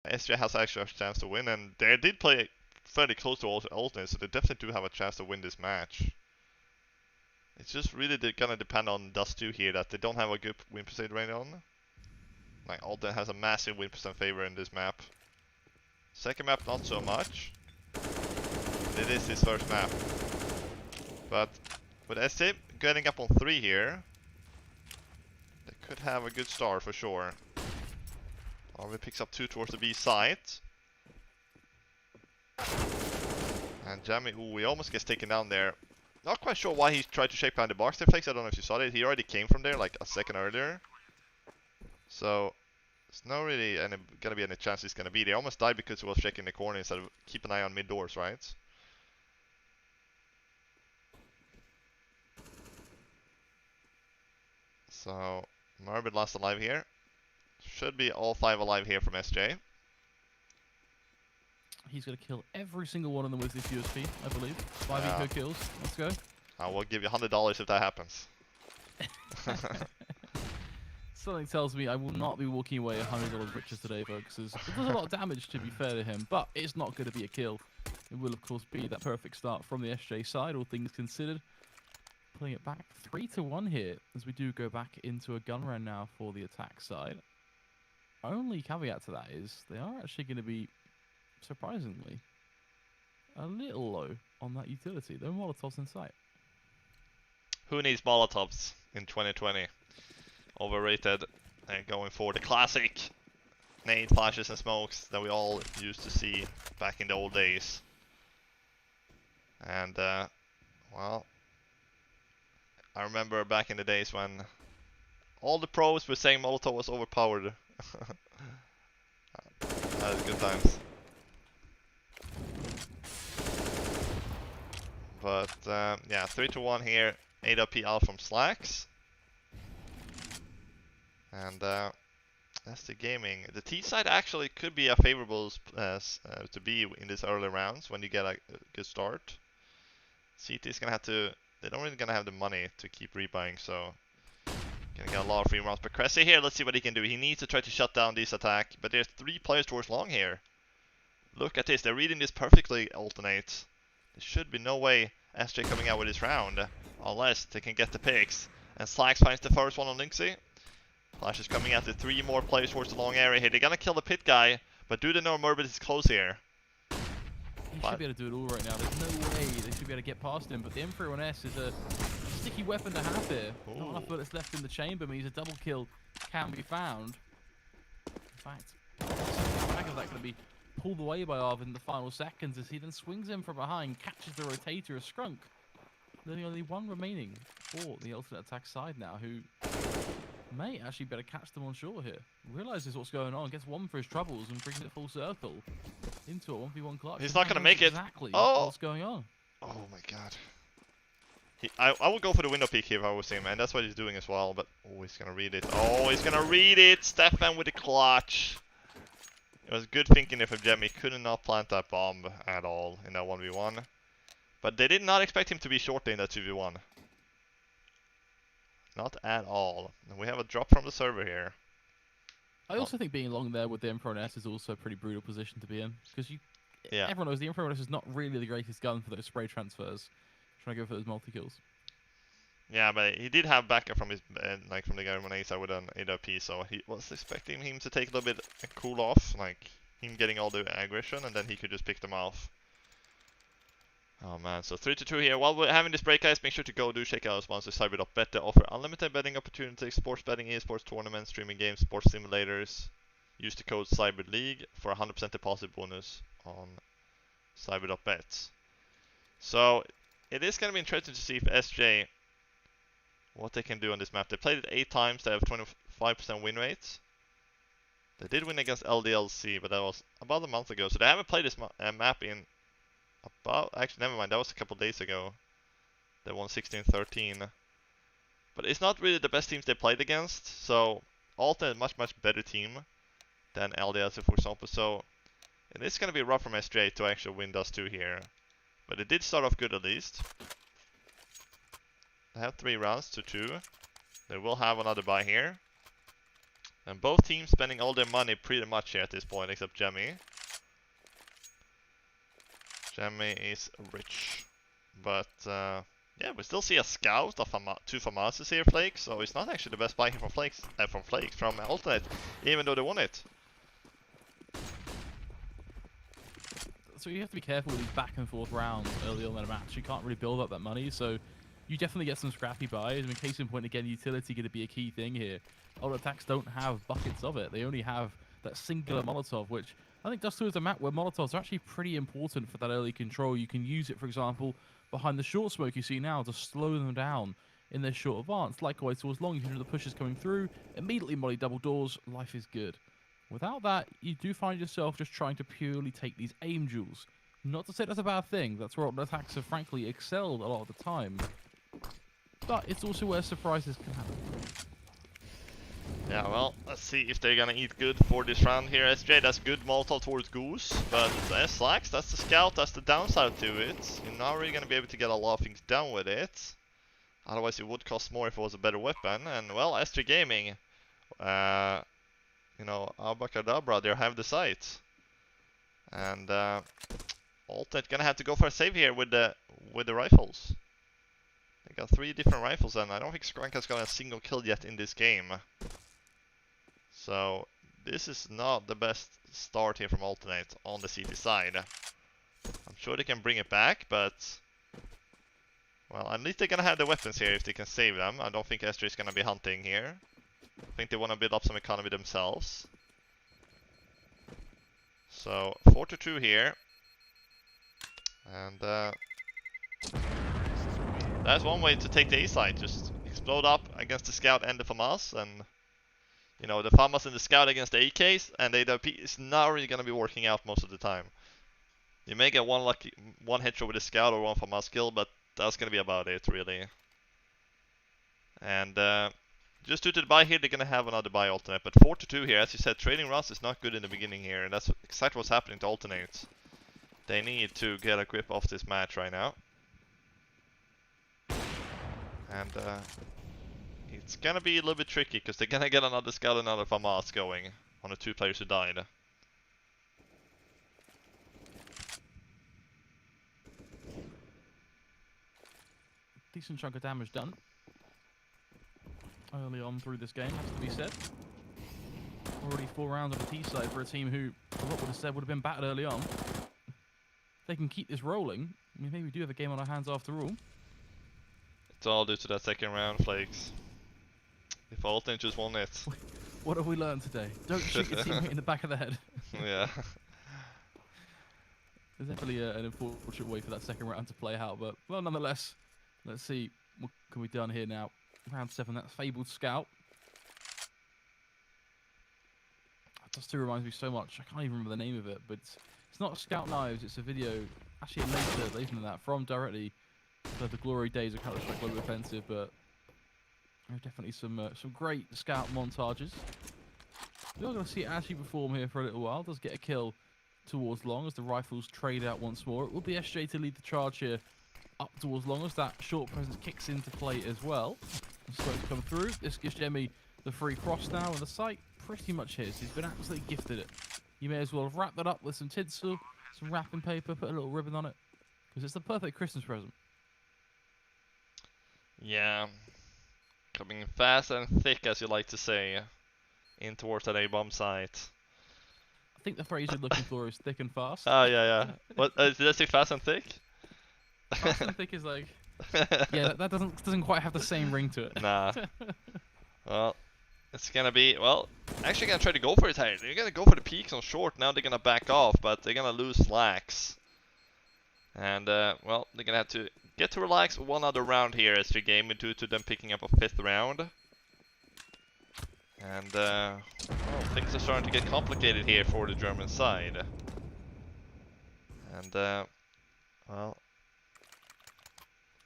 SJ has actually a chance to win, and they did play fairly close to alternate, so they definitely do have a chance to win this match. It's just really gonna depend on Dust2 here, that they don't have a good win percentage right on. Like, alternate has a massive win percent favor in this map. Second map, not so much. It is his first map. But with SJ getting up on 3 here, they could have a good start for sure. Arvid picks up 2 towards the B site. And Jammy, ooh, he almost gets taken down there. Not quite sure why he tried to shake behind the box there, Flex. I don't know if you saw it. He already came from there like a second earlier. So, there's no really gonna be any chance he's gonna be there. He almost died because he was shaking the corner instead of keep an eye on mid doors, right? So, Marbid last alive here. Should be all 5 alive here from SJ. He's going to kill every single one of them with this USP, I believe. 5 eco kills. Let's go. I will give you $100 if that happens. Something tells me I will not be walking away $100 richer today, folks. It does a lot of damage, to be fair to him, but it's not going to be a kill. It will, of course, be that perfect start from the SJ side, all things considered. Putting it back 3-1 here, as we do go back into a gun round now for the attack side. Only caveat to that is they are actually going to be, surprisingly, a little low on that utility. No Molotovs in sight. Who needs Molotovs in 2020? Overrated. And going for the classic nade flashes and smokes that we all used to see back in the old days. And, well, I remember back in the days when all the pros were saying Molotov was overpowered. That was good times. But yeah, 3-1 here. AWP out from Slacks. And that's the gaming. The T side actually could be a favorable to be in these early rounds when you get a good start. CT is gonna have to. They don't really gonna have the money to keep rebuying, so gonna get a lot of free rounds. But Cressy here, let's see what he can do. He needs to try to shut down this attack, but there's 3 players towards long here. Look at this, they're reading this perfectly, alternate. There should be no way SJ coming out with this round, unless they can get the picks. And Slacks finds the first one on Linksy. Flash is coming out to 3 more players towards the long area here. They're gonna kill the pit guy, but do they know Murbit is close here? He should be able to do it all right now. There's no way they should be able to get past him, but the M301S is a sticky weapon to have here. Ooh. Not enough bullets left in the chamber means a double kill can be found. In fact, back of that going to be pulled away by Arvid in the final seconds as he then swings in from behind, catches the rotator of Scrunk. There's only 1 remaining for the alternate attack side now, who may actually better catch them on shore here. Realizes what's going on, gets 1 for his troubles and brings it full circle into a 1v1 clutch. He's not going to make it. Exactly what's going on. Oh my god. I would go for the window peek here if I was him, and that's what he's doing as well, but oh, he's going to read it. Oh, he's going to read it! Stefan with the clutch! It was good thinking if Jemmy could not plant that bomb at all in that 1v1. But they did not expect him to be short in that 2v1. Not at all. And we have a drop from the server here. I also think being long there with the M4S is also a pretty brutal position to be in. Because everyone knows the M4S is not really the greatest gun for those spray transfers. Trying to go for those multi-kills. Yeah, but he did have backup from his like from the guy on A side with an AWP, so he was expecting him to take a little bit and cool off, like him getting all the aggression, and then he could just pick them off. Oh man, so 3-2 here. While we're having this break, guys, make sure to go do check out our sponsor Cyber.bet. They offer unlimited betting opportunities, sports betting, esports tournaments, streaming games, sports simulators. Use the code CYBERLEAGUE for a 100% deposit bonus on Cyber.bet. So it is going to be interesting to see if SJ, what they can do on this map. They played it 8 times, they have 25% win rate. They did win against LDLC, but that was about a month ago. So they haven't played this map in actually, never mind, that was a couple days ago. They won 16-13. But it's not really the best teams they played against. So Alta is a much better team than LDLC, for example. So it is going to be rough from SJ to actually win Dust 2 here. But it did start off good at least. They have 3 rounds to 2. They will have another buy here. And both teams spending all their money pretty much here at this point, except Jemmy. Jemmy is rich. But, yeah, we still see a scout of two FAMASes here, Flakes, so it's not actually the best buy here from Flakes, from aTTaX, even though they won it. So you have to be careful with these back and forth rounds early on in a match. You can't really build up that money, so you definitely get some scrappy buys. I mean, case in point, again, utility going to be a key thing here. aTTaX don't have buckets of it. They only have that singular Molotov, which I think Dust 2 is a map where Molotovs are actually pretty important for that early control. You can use it, for example, behind the short smoke you see now to slow them down in their short advance. Likewise, towards long, you can hear the pushes coming through, immediately molly double doors, life is good. Without that, you do find yourself just trying to purely take these aim duels. Not to say that's a bad thing, that's where aTTaX have frankly excelled a lot of the time. But it's also where surprises can happen. Yeah, well, let's see if they're gonna eat good for this round here. SJ, that's good Molotov towards Goose, but S-Lax, that's the scout, that's the downside to it. You're not really gonna be able to get a lot of things done with it. Otherwise it would cost more if it was a better weapon. And well, SJ Gaming, you know, Abacadabra, they have the site. And aTTaX gonna have to go for a save here with the rifles. They got 3 different rifles, and I don't think Skranka's got a single kill yet in this game. So this is not the best start here from aTTaX on the CT side. I'm sure they can bring it back, but well, at least they're gonna have the weapons here if they can save them. I don't think SJ is gonna be hunting here. I think they want to build up some economy themselves. So 4-2 here, and that's one way to take the A side. Just explode up against the scout and the FAMAS, and you know, the FAMAS and the scout against the AKs, and the AWP is not really gonna be working out most of the time. You may get one headshot with a scout or one FAMAS kill, but that's gonna be about it really. And just due to the buy here, they're gonna have another buy alternate. But 4-2 here, as you said, trading runs is not good in the beginning here, and that's exactly what's happening to aTTaX. They need to get a grip off this match right now. And it's gonna be a little bit tricky, because they're gonna get another scout and another FAMAS going on the 2 players who died. Decent chunk of damage done early on through this game, has to be said. Already 4 rounds on the T side for a team who, a lot would have said, would have been battered early on. If they can keep this rolling, I mean, maybe we do have a game on our hands after all. It's all due to that second round, Flakes. If aTTaX just won it. What have we learned today? Don't shoot your teammate in the back of the head. Yeah. There's definitely an unfortunate way for that second round to play out, but well, nonetheless, let's see what can be done here now. Round 7, that fabled scout. That still reminds me so much. I can't even remember the name of it, but it's not Scout Knives. It's a video, actually later than that, from directly the glory days of Counter-Strike Global Offensive. But there's definitely some great scout montages. We're going to see it actually perform here for a little while. Does get a kill towards long as the rifles trade out once more. It will be SJ to lead the charge here up towards long as that short presence kicks into play as well. Supposed to come through. This gives Jemmy the free cross now, and the site pretty much his. He's been absolutely gifted it. You may as well wrap that up with some tinsel, some wrapping paper, put a little ribbon on it, because it's the perfect Christmas present. Yeah. Coming fast and thick, as you like to say, in towards that A-bomb site. I think the phrase you're looking for is thick and fast. Oh, yeah. What, did I say fast and thick? Fast and thick is like... Yeah, that doesn't quite have the same ring to it. Nah. Well, it's gonna be, well, actually gonna try to go for it here. They're gonna go for the peaks on short. Now they're gonna back off, but they're gonna lose lax. And, well, they're gonna have to get to relax one other round here as the game due to them picking up a 5th round. And, well, things are starting to get complicated here for the German side. And, well,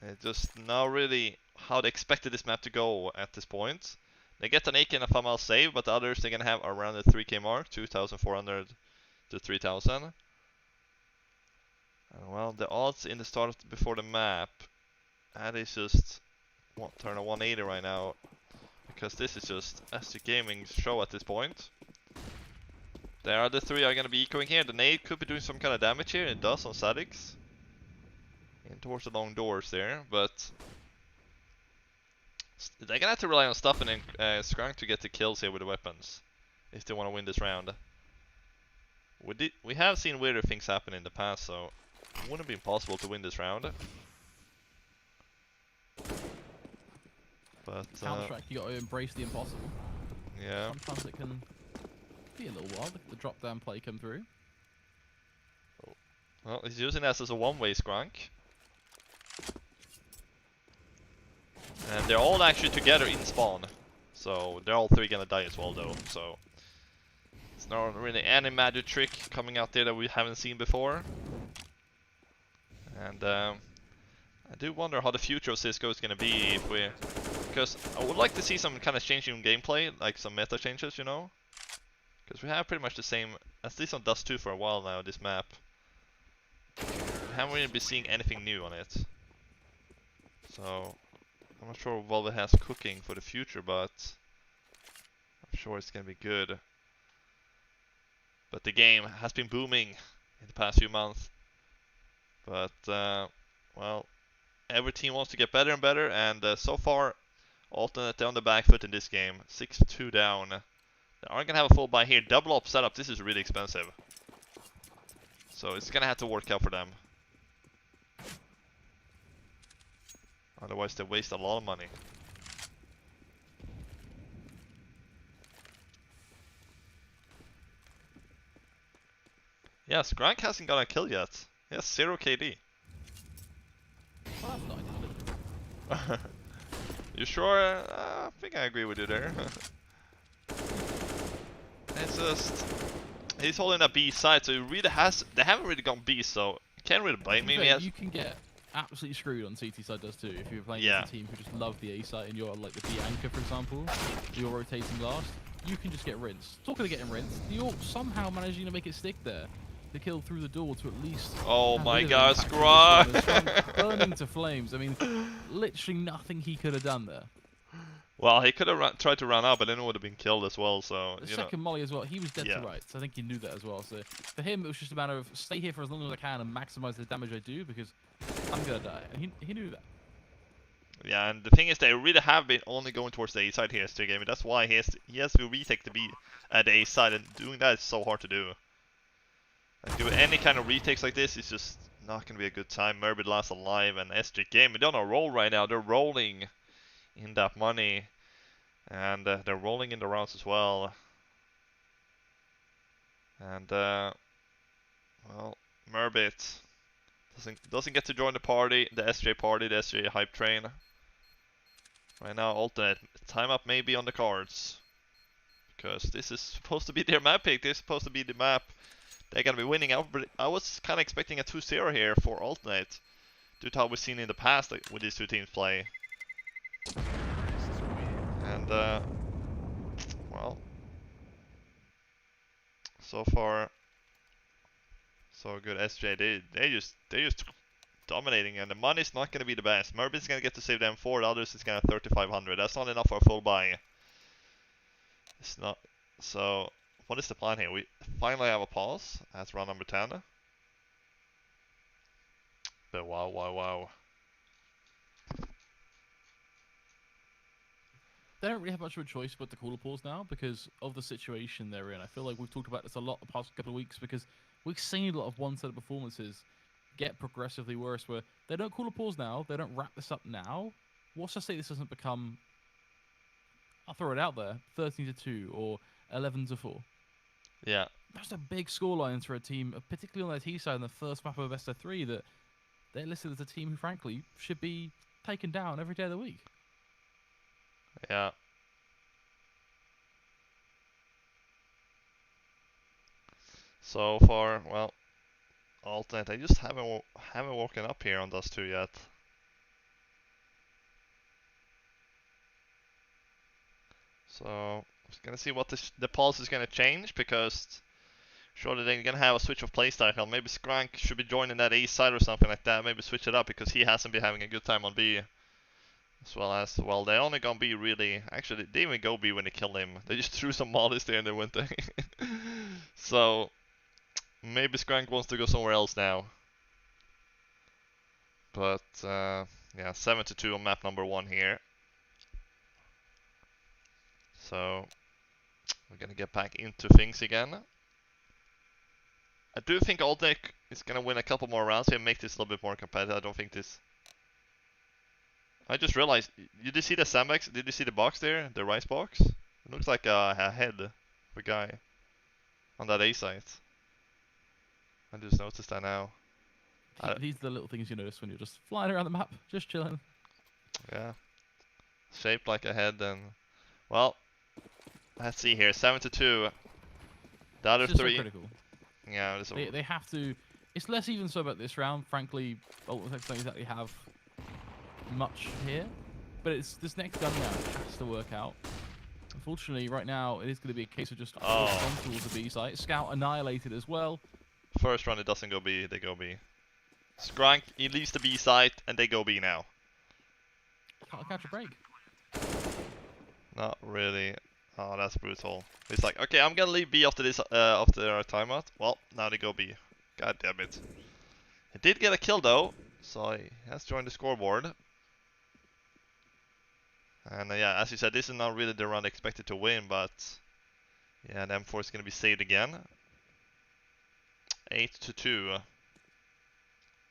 it's just not really how they expected this map to go at this point. They get an AK and a FAMAS save, but the others they're gonna have around the 3k mark, 2,400 to 3,000. Well, the odds in the start before the map, that is just turn a 180 right now. because this is just SG Gaming's show at this point. There are the three are gonna be ecoing here. The nade could be doing some kind of damage here. It does on statics. In towards the long doors there, but they're gonna have to rely on Stuffin and Skrunk to get the kills here with the weapons if they want to win this round. We have seen weirder things happen in the past, so it wouldn't be impossible to win this round. But Counter-Strike, you got to embrace the impossible. yeah. Sometimes it can be a little while. The drop-down play come through. Well, he's using this as a one-way Skrunk. And they're all actually together in spawn. So they're all three gonna die as well though, so it's not really any magic trick coming out there that we haven't seen before. And I do wonder how the future of CSGO is gonna be if we... Because I would like to see some kind of change in gameplay, like some meta changes, you know? Because we have pretty much the same, at least on Dust 2 for a while now, this map. We haven't really been seeing anything new on it. So I'm not sure what Valve has cooking for the future, but I'm sure it's gonna be good. But the game has been booming in the past few months. But well, every team wants to get better and better, and so far, Alternate they're on the back foot in this game. 6-2 down. They aren't gonna have a full buy here. Double up setup. This is really expensive, so it's gonna have to work out for them. Otherwise, they waste a lot of money. Yeah, Skrunk hasn't got a kill yet. He has 0 KD. Well, that's not You sure? I think I agree with you there. It's just... He's holding a B side, so he really has... They haven't really gone B, so... Can't really blame him. You can get absolutely screwed on CT side does too if you're playing against a team who just love the A site and you're like the B anchor, for example. You're rotating last. You can just get rinsed. Talking of getting rinsed, you're somehow managing to make it stick there. The kill through the door to at least... Oh my god, Skrunk! Burning to flames. I mean, literally nothing he could have done there. Well, he could have tried to run out, but then it would have been killed as well, so... The second molly as well, he was dead to rights. I think he knew that as well. So for him, it was just a matter of stay here for as long as I can and maximize the damage I do because I'm going to die. And he knew that. Yeah, and the thing is, they really have been only going towards the A side here, SG Gaming. That's why he has to retake the B at the A side, and doing that is so hard to do. And do any kind of retakes like this is just not going to be a good time. Merbid last alive, and SG Gaming, they're on a roll right now. They're rolling in that money, and they're rolling in the rounds as well. And well, Merbit doesn't get to join the party, the SJ party, the SJ hype train. Right now, Alternate time up may be on the cards, because this is supposed to be their map pick. This is supposed to be the map they're gonna be winning out. But I was kind of expecting a 2-0 here for Alternate, due to how we've seen in the past with these two teams play. And well, so far so good. SJ, they're just dominating, and the money's not gonna be the best. Merbit's gonna get to save them 4, the others is gonna 3,500. That's not enough for a full buy. It's not. So what is the plan here? We finally have a pause at round number 10. But wow. They don't really have much of a choice but to call a pause now because of the situation they're in. I feel like we've talked about this a lot the past couple of weeks because we've seen a lot of one-sided performances get progressively worse where they don't call a pause now, they don't wrap this up now. What's to say this doesn't become, I'll throw it out there, 13-2 or 11-4. Yeah. That's a big scoreline for a team, particularly on their T side in the first map of best of 3, that they're listed as a team who frankly should be taken down every day of the week. Yeah. So far, well, Alternate, I just haven't woken up here on Dust 2 yet. So, just gonna see what the pulse is gonna change, because surely they're gonna have a switch of playstyle. Maybe Skrunk should be joining that A side or something like that. Maybe switch it up, because he hasn't been having a good time on B. As well as, well, they only gonna be really, actually, they didn't even go B when they killed him. They just threw some mollies there and they went there. So, maybe Skrank wants to go somewhere else now. But, yeah, 7-2 on map number 1 here. So, we're gonna get back into things again. I do think aTTaX is gonna win a couple more rounds here and make this a little bit more competitive. I don't think this... I just realized, did you see the sandbags? Did you see the box there? The rice box? It looks like a head of a guy on that A site. I just noticed that now. These are the little things you notice when you're just flying around the map, just chilling. Yeah. Shaped like a head and... Well, let's see here. 7-2. The other It's just three... so critical. Yeah, They have to... It's less even so about this round. Frankly, aTTaX don't exactly have much here. But it's this next gun round has to work out. Unfortunately, right now, it is going to be a case of just on towards the B site. Scout annihilated as well. First round it doesn't go B, they go B. Skrank, he leaves the B site and they go B now. Can't catch a break. Not really. Oh, that's brutal. He's like, okay, I'm gonna leave B after this, after our timeout. Well, now they go B. God damn it. He did get a kill though, so he has joined the scoreboard. And yeah, as you said, this is not really the round expected to win, but yeah, the M4 is gonna be saved again. 8-2.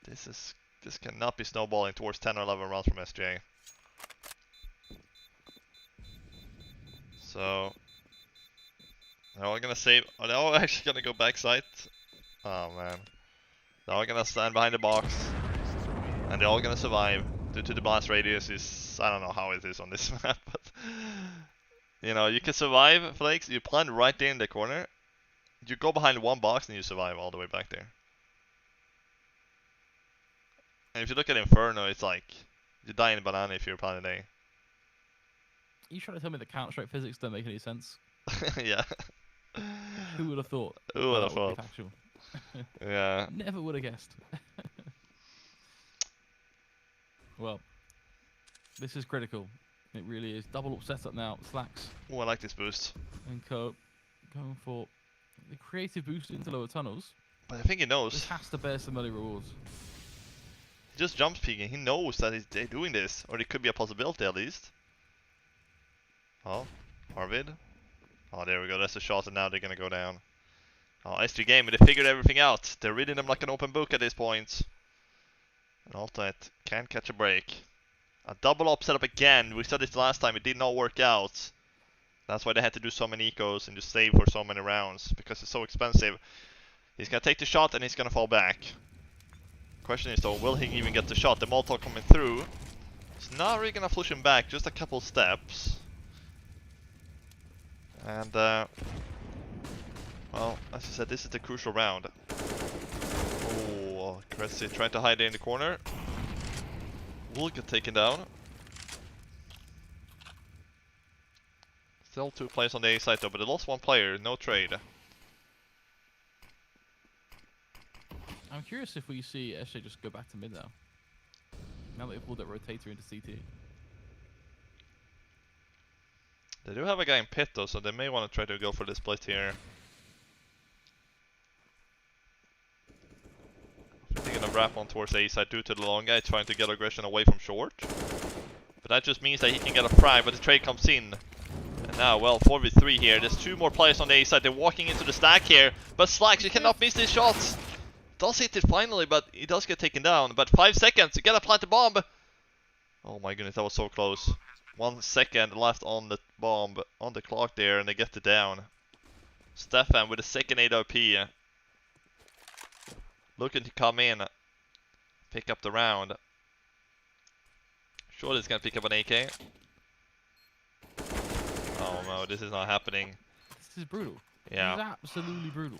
This cannot be snowballing towards 10 or 11 rounds from SJ. So they're all gonna save. Are they all actually gonna go backside? Oh man. They're all gonna stand behind the box. And they're all gonna survive. Due to the blast radius is, I don't know how it is on this map, but you know, you can survive, Flakes. You plant right there in the corner. You go behind one box and you survive all the way back there. And if you look at Inferno, it's like you die in a banana if you're planet A. You trying to tell me that Counter-Strike physics don't make any sense? Yeah. Who would have thought? Who would have that would thought? be factual. Yeah. Never would have guessed. Well, this is critical. It really is. Double up setup now. Slacks Oh, I like this boost. and Co going for the creative boost into lower tunnels. But I think he This knows. has to bear some early rewards. He just jumps peeking. He knows that they're doing this. Or it could be a possibility at least. Oh, Arvid. Oh, there we go. That's the shot and now they're gonna go down. Oh, SG game, they figured everything out. They're reading them like an open book at this point. And aTTaX can't catch a break. A double up setup again. We said this last time. It did not work out. That's why they had to do so many ecos and just save for so many rounds. Because it's so expensive. He's gonna take the shot and he's gonna fall back. Question is though, will he even get the shot? The Molotov coming through. It's not really gonna flush him back. Just a couple steps. And well, as I said, this is the crucial round. Oh, Cressy trying to hide in the corner. Will get taken down. Still 2 players on the A side though, but they lost 1 player, no trade. I'm curious if we see SJ just go back to mid now. Now that they've pulled that rotator into CT. They do have a guy in pit though, so they may want to try to go for the split here. They're gonna wrap on towards A side due to the long guy trying to get aggression away from short. But that just means that he can get a frag, but the trade comes in. And now, well, 4v3 here. There's 2 more players on the A side. They're walking into the stack here. But Slacks, you cannot miss these shots. Does hit it finally, but he does get taken down. But 5 seconds, you gotta plant the bomb. Oh my goodness, that was so close. 1 second left on the bomb, on the clock there, and they get it down. Stefan with a second AWP. Looking to come in. Pick up the round. Surely he's gonna pick up an AK. Oh no, this is not happening. This is brutal. Yeah. This is absolutely brutal.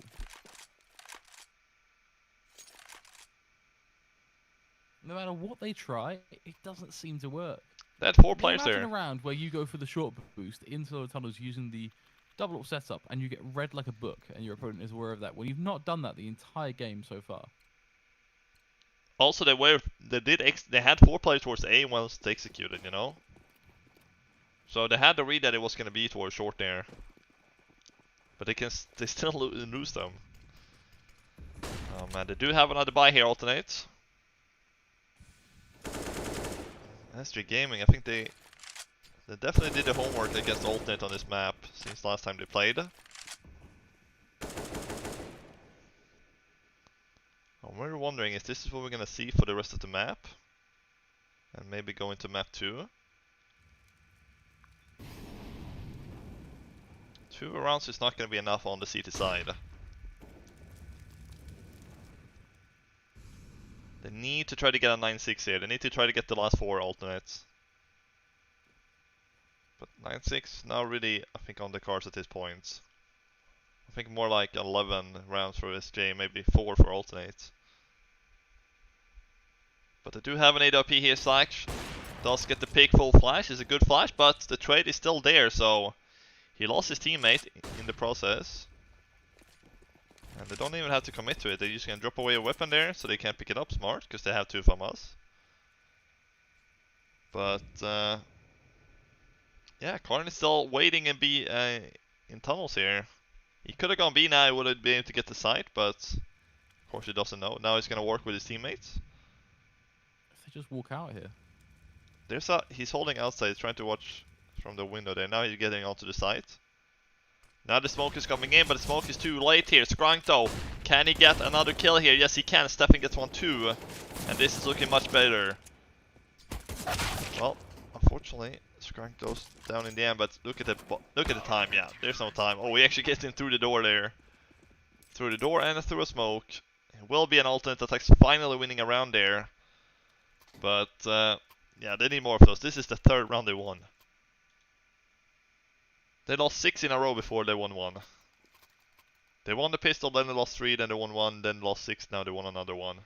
No matter what they try, it doesn't seem to work. They had 4 players Imagine there. a round where you go for the short boost into the tunnels using the double up setup and you get read like a book and your opponent is aware of that when you've not done that the entire game so far. Also, they had 4 players towards A once they executed, you know. So they had to read that it was gonna be towards short there. But they still lose them. Oh man, they do have another buy here, alternate. SG Gaming, I think they definitely did the homework against alternate on this map since last time they played. We're wondering if this is what we're gonna see for the rest of the map. And maybe go into map 2. 2 rounds is not gonna be enough on the CT side. They need to try to get a 9-6 here. They need to try to get the last 4 alternates. But 9-6 now really, I think, on the cards at this point. I think more like 11 rounds for SJ, maybe 4 for alternates. But they do have an AWP here, Slash. Does get the pick full flash, is a good flash, but the trade is still there, so he lost his teammate in the process. And they don't even have to commit to it, they're just gonna drop away a weapon there, so they can't pick it up, smart, because they have 2 from us. But, yeah, Karn is still waiting and be in tunnels here. He could have gone B now, he would have been able to get the site, but of course he doesn't know. Now he's gonna work with his teammates. If they just walk out here. He's holding outside, he's trying to watch from the window there. Now he's getting onto the site. Now the smoke is coming in, but the smoke is too late here. Skrunk though, can he get another kill here? Yes he can, Stefan gets one too. And this is looking much better. Well, unfortunately, Skrunk goes down in the end, but look at the time, yeah, there's no time. Oh, we actually get in through the door there. Through the door and through a smoke. It will be an alternate attack, finally winning a round there. But, yeah, they need more of those. This is the 3rd round they won. They lost 6 in a row before they won 1. They won the pistol, then they lost 3, then they won 1, then lost 6, now they won another 1.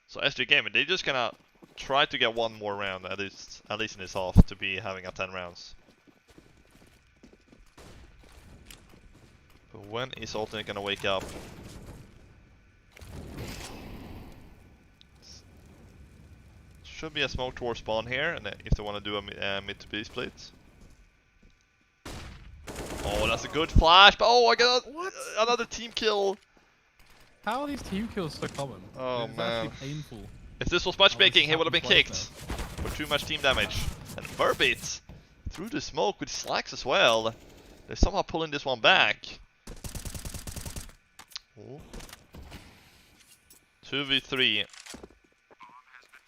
So SG Gaming, they're just gonna try to get 1 more round, at least in this half, to be having a 10 rounds. But when is alternate gonna wake up? Should be a smoke towards spawn here, and if they want to do a mid to B split. Oh, that's a good flash, but oh, I got another team kill. How are these team kills so common? Oh it's man, actually painful. If this was matchmaking, he would have been kicked for too much team damage. And Verbit through the smoke with Slacks as well. They're somehow pulling this one back. Oh. 2v3.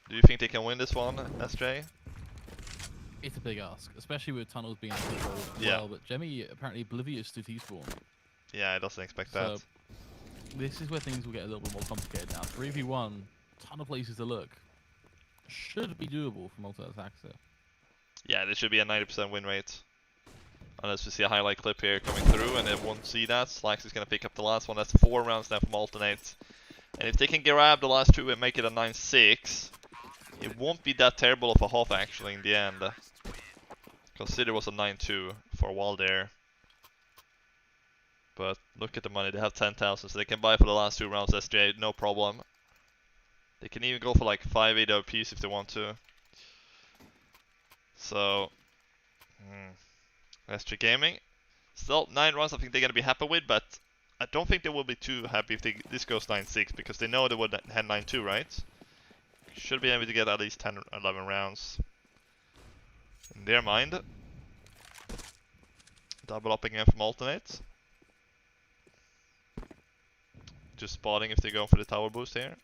Do you think they can win this one, SJ? It's a big ask, especially with tunnels being controlled as well, but Jemmy apparently oblivious to T-spawn. Yeah, I doesn't expect that. This is where things will get a little bit more complicated now. 3v1, ton of places to look. Should be doable for multi attacks here. Yeah, there should be a 90% win rate. Unless we see a highlight clip here coming through and they won't see that. Slacks is going to pick up the last one. That's 4 rounds now from alternate. And if they can grab the last 2 and make it a 9-6, it won't be that terrible of a half actually in the end. Consider it was a 9-2 for a while there. But look at the money, they have 10,000, so they can buy for the last 2 rounds SJ, no problem. They can even go for like 5 AWPs if they want to. So, SG Gaming. Still 9 rounds I think they're going to be happy with, but I don't think they will be too happy if this goes 9-6, because they know they would have 9-2, right? Should be able to get at least 10-11 rounds. In their mind. Double up again from alternate. Just spotting if they go for the tower boost here.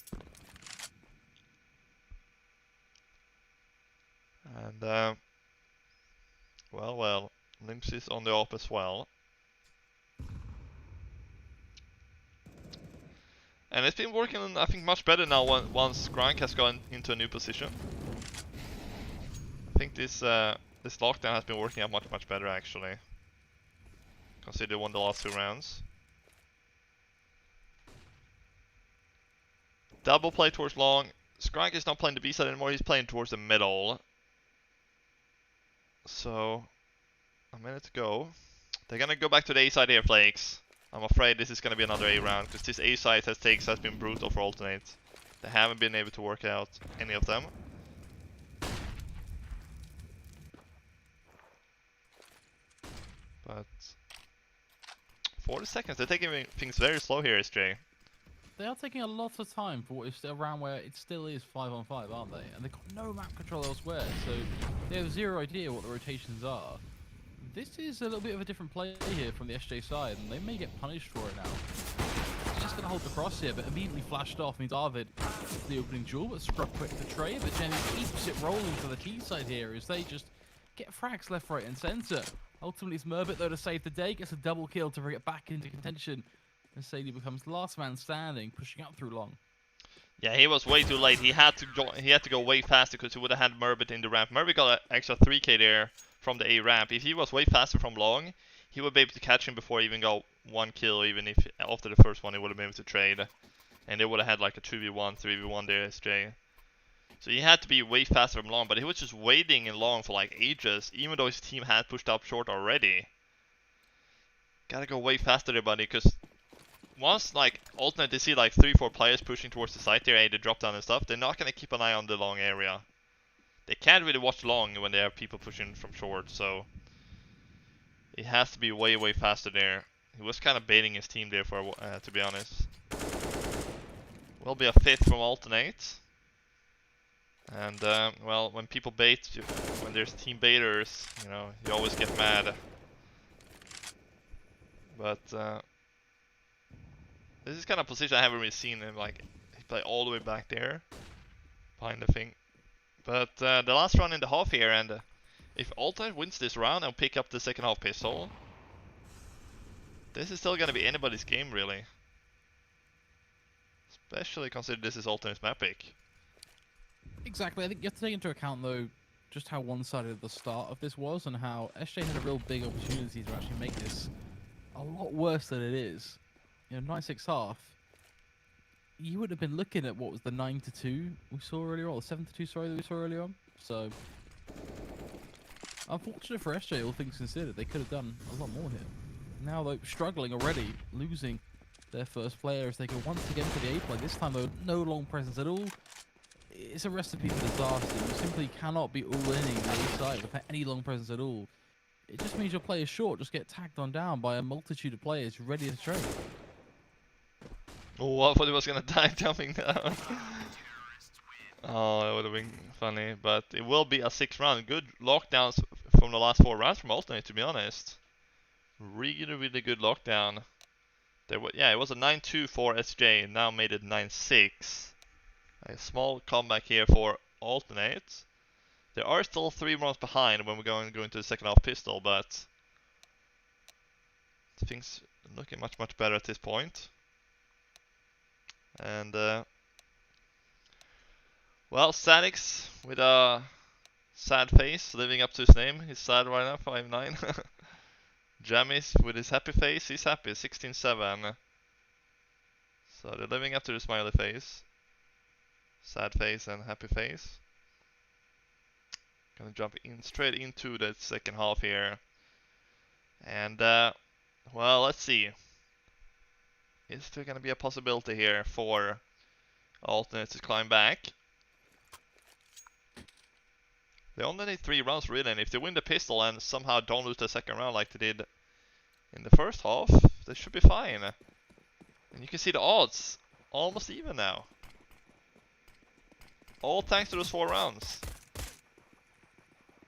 And well, Lynx is on the op as well. And it's been working, I think, much better now once Grank has gone into a new position. I think this lockdown has been working out much better actually. Consider they won the last 2 rounds. Double play towards long. Skrank is not playing the B side anymore, he's playing towards the middle. So, a minute to go. They're gonna go back to the A side here, Flakes. I'm afraid this is gonna be another A round, because this A site has been brutal for Alternate. They haven't been able to work out any of them. But 40 seconds, they're taking things very slow here, SJ. They are taking a lot of time for what is a round where it still is 5-on-5, aren't they? And they've got no map control elsewhere, so they have zero idea what the rotations are. This is a little bit of a different play here from the SJ side, and they may get punished for it now. He's just going to hold the cross here, but immediately flashed off means Arvid gets the opening duel, but Scrub quick to trade, but Jenny keeps it rolling for the T side here as they just get frags left, right, and centre. Ultimately, it's Merbit, though, to save the day, gets a double kill to bring it back into contention. And Sadie becomes last man standing, pushing up through long. Yeah, he was way too late. He had to go way faster because he would have had Merbit in the ramp. Merbit got an extra 3k there from the A ramp. If he was way faster from long, he would be able to catch him before he even got one kill. Even if after the first one, he would have been able to trade, and they would have had like a 2v1, 3v1 there, SJ. So he had to be way faster from long, but he was just waiting in long for like ages, even though his team had pushed up short already. Gotta go way faster there, buddy, because once like Alternate they see like 3-4 players pushing towards the site there, the drop down and stuff, they're not gonna keep an eye on the long area. They can't really watch long when there are people pushing from short, so it has to be way faster there. He was kind of baiting his team there for to be honest. Will be a 5th from Alternate. And well, when people bait, when there's team baiters, you know, you always get mad. But this is kind of a position I haven't really seen him, like, he play all the way back there, behind the thing. But the last round in the half here, and if Alternate wins this round and pick up the second half pistol, this is still gonna be anybody's game, really. Especially considering this is Alternate's map pick. Exactly, I think you have to take into account, though, just how one-sided the start of this was, and how SJ had a real big opportunity to actually make this a lot worse than it is. You know, 9-6 half, you would have been looking at what was the 9-2 we saw earlier on, or 7-2, sorry, that we saw earlier on. So, unfortunate for SJ, all things considered, they could have done a lot more here. Now, though, struggling already, losing their first player as they go once again for the A play. This time, though, no long presence at all. It's a recipe for disaster. You simply cannot be all-inning the A side without any long presence at all. It just means your players short just get tagged on down by a multitude of players ready to trade. Oh, I thought he was gonna die jumping down. Oh, that would have been funny. But it will be a 6th round. Good lockdowns from the last 4 rounds from Alternate, to be honest. Really good lockdown. Yeah, it was a 9-2 for SJ, now made it 9-6. A small comeback here for Alternate. There are still 3 rounds behind when we're going into the second half pistol, but things looking much better at this point. And well, Sadix with a sad face, living up to his name. He's sad right now, 5-9. Jammies with his happy face, he's happy, 16-7. So they're living up to the smiley face. Sad face and happy face. Gonna jump in straight into the second half here. And well, let's see. Is there gonna be a possibility here for Alternate to climb back? They only need 3 rounds really, and if they win the pistol and somehow don't lose the second round like they did in the first half, they should be fine. And you can see the odds almost even now. All thanks to those 4 rounds.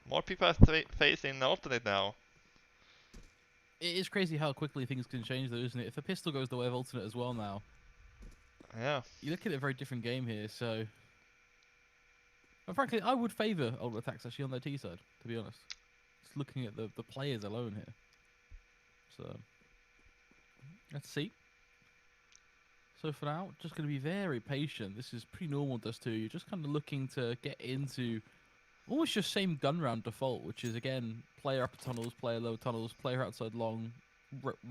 More people have faith in Alternate now. It is crazy how quickly things can change, though, isn't it? If the pistol goes the way of Alternate as well now, yeah, you look at a very different game here. So, and frankly, I would favour aTTaX actually on their T side, to be honest. Just looking at the players alone here. So, let's see. So for now, just going to be very patient. This is pretty normal Dust 2. You're just kind of looking to get into almost your same gun round default, which is, again, player upper tunnels, player lower tunnels, player outside long,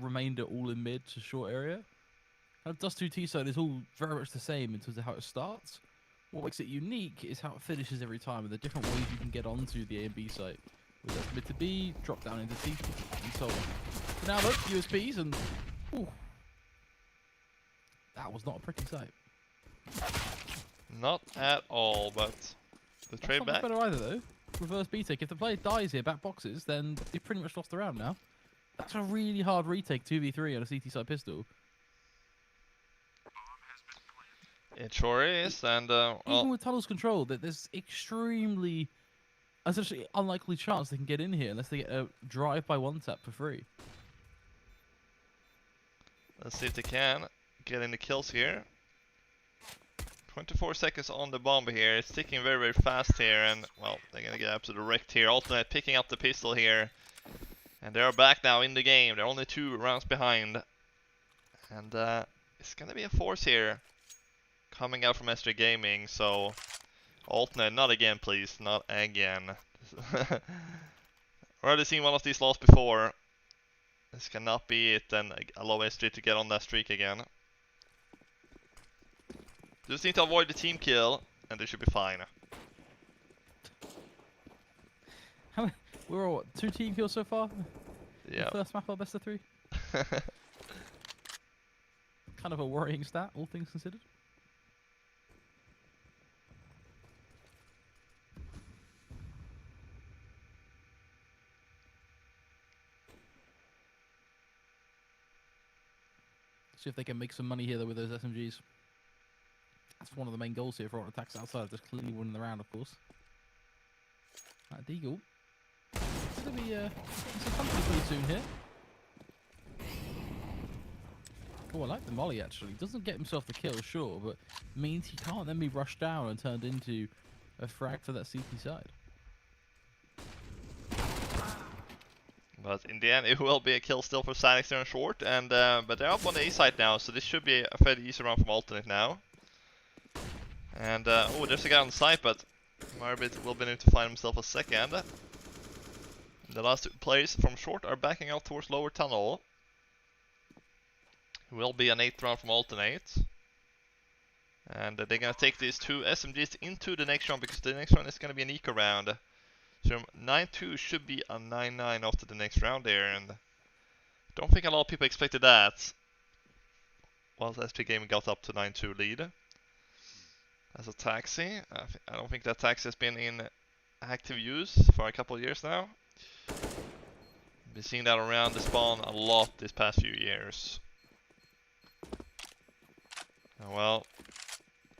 remainder all in mid to short area. And Dust 2 T-side is all very much the same in terms of how it starts. What makes it unique is how it finishes every time, and the different ways you can get onto the A and B site. Whether that's mid to B, drop down into T, and so on. So now look, USPs, and ooh, That was not a pretty sight. Not at all, but the That's trade not much back. better either, though. Reverse B-take. If the player dies here, back boxes, then you've pretty much lost the round now. That's a really hard retake, 2v3 on a CT side pistol. It sure is, and Even well, with tunnels control, there's extremely, essentially unlikely chance they can get in here unless they get a drive by one tap for free. let's see if they can get in the kills here. 24 seconds on the bomb here. It's ticking very, very fast here, and well, they're gonna get absolutely wrecked here. aTTaX picking up the pistol here, and they are back now in the game. They're only 2 rounds behind, and it's gonna be a force here coming out from SG Gaming. So aTTaX, not again, please, not again. Already seen one of these lost before. This cannot be it, and allow SG to get on that streak again. Just need to avoid the team kill, and they should be fine. We're all, what, 2 team kills so far? Yeah. First map of best of 3? Kind of a worrying stat, all things considered. See if they can make some money here though with those SMGs. That's one of the main goals here for aTTaX outside of just clearly winning the round, of course. Right, Deagle. It's going to be some company pretty soon here. Oh, I like the molly actually. Doesn't get himself the kill, sure, but means he can't then be rushed down and turned into a frag for that CT side. But in the end, it will be a kill still for aTTaX there on short, and but they're up on the A side now, so this should be a fairly easy round from aTTaX now. And oh, there's a guy on the side, but Marbit will be able to find himself a second. The last 2 players from short are backing out towards lower tunnel. It will be an 8th round from aTTaX. And they're gonna take these 2 SMGs into the next round, because the next round is gonna be an eco round. So 9-2 should be a 9-9 after the next round there, and don't think a lot of people expected that. Whilst SG Gaming got up to 9-2 lead. As a taxi, I don't think that taxi has been in active use for a couple of years now. Been seeing that around the spawn a lot this past few years. Well,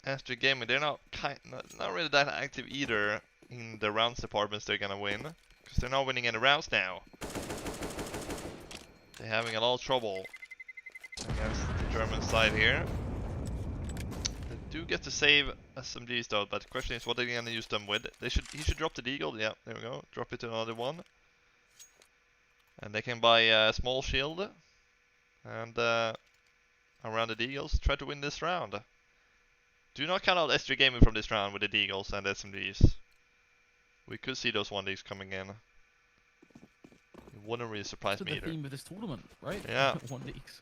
SG Gaming, they're not really that active either in the rounds departments they're gonna win, because they're not winning any rounds now. They're having a lot of trouble against the German side here. They do get to save SMGs though, but the question is what are they gonna use them with? He should drop the Deagle, yeah, there we go. Drop it to another one. And they can buy a small shield and around the Deagles, try to win this round. Do not count out SG Gaming from this round with the Deagles and SMGs. We could see those 1Ds coming in. It wouldn't really surprise me either. That's the theme of this tournament, right? Yeah. 1Ds.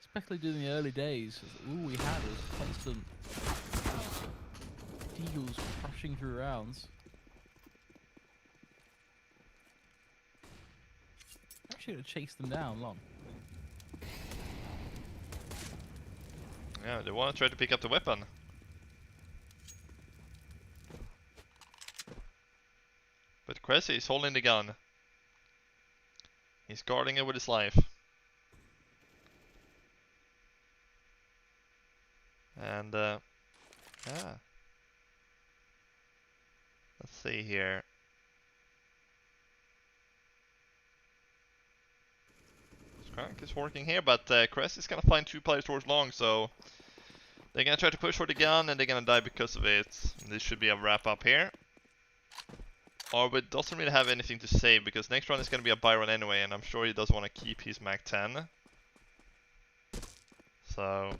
Especially during the early days, all we had was constant Deagles crushing through rounds. Actually going to chase them down long. Yeah, they want to try to pick up the weapon. But Cressy is holding the gun. He's guarding it with his life. And yeah. Let's see here. Skrank is working here, but Cress is gonna find 2 players towards long, so they're gonna try to push for the gun and they're gonna die because of it. This should be a wrap up here. Orbit doesn't really have anything to save because next round is gonna be a buy run anyway, and I'm sure he doesn't want to keep his Mac 10. So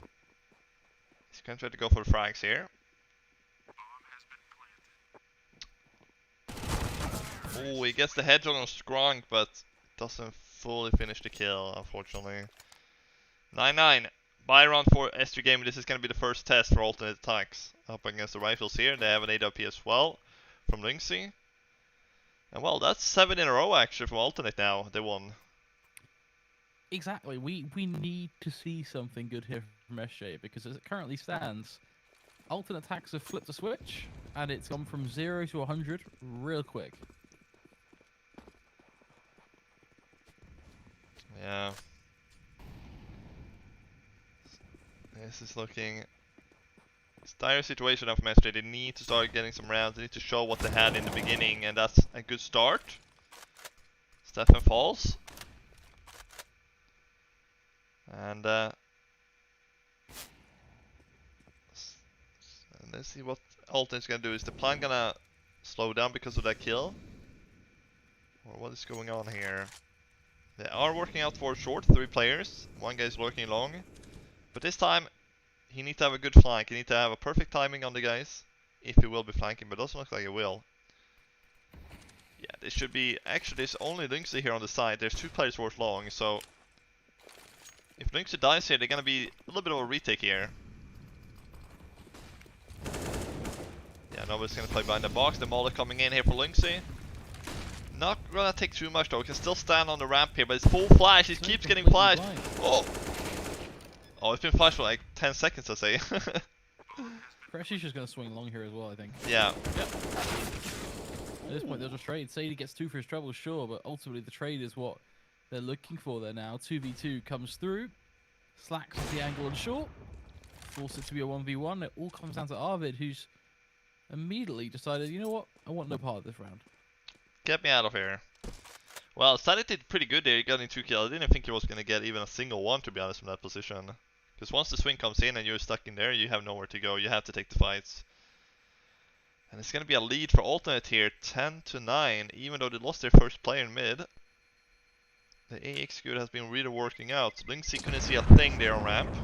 he's gonna try to go for the frags here. Oh, he gets the headshot on Skrank, but doesn't fully finish the kill, unfortunately. 9-9. Buy round for SG Gaming. This is going to be the first test for aTTaX up against the Rifles here. They have an AWP as well from Lynxy. And well, that's 7 in a row actually from aTTaX now. They won. Exactly. We need to see something good here from SJ, because as it currently stands, aTTaX have flipped a switch, and it's gone from 0 to 100 real quick. Yeah. This is looking... It's a dire situation now from SJ. They need to start getting some rounds. They need to show what they had in the beginning, and that's a good start. Stefan falls. And let's see what aTTaX gonna do. Is the plan gonna slow down because of that kill? Or what is going on here? They are working out for short, 3 players. One guy's lurking long. But this time, he needs to have a good flank. He needs to have a perfect timing on the guys. If he will be flanking, but it doesn't look like he will. Yeah, this should be... Actually, there's only Lynxy here on the side. There's 2 players worth long, so... If Lynxy dies here, they're gonna be a little bit of a retake here. Yeah, nobody's gonna play behind the box. The Mauler coming in here for Lynxy. Not gonna take too much though. He can still stand on the ramp here, but it's full flash. He keeps getting flashed. Oh! Oh, it's been flashed for like 10 seconds, I say. Pressy's just gonna swing long here as well, I think. Yeah. Yep. At this point, there's a trade. Sadie gets 2 for his trouble, sure, but ultimately the trade is what they're looking for there now. 2v2 comes through, slacks the angle and short, force it to be a 1v1. It all comes down to Arvid, who's immediately decided, you know what, I want no part of this round. Get me out of here. Well, Sadie did pretty good there. He got in 2 kills. I didn't think he was going to get even a single one, to be honest, from that position. Because once the swing comes in and you're stuck in there, you have nowhere to go. You have to take the fights. And it's going to be a lead for aTTaX here, 10-9, even though they lost their first player in mid. The AX squad has been really working out. Lynxy couldn't see a thing there on ramp.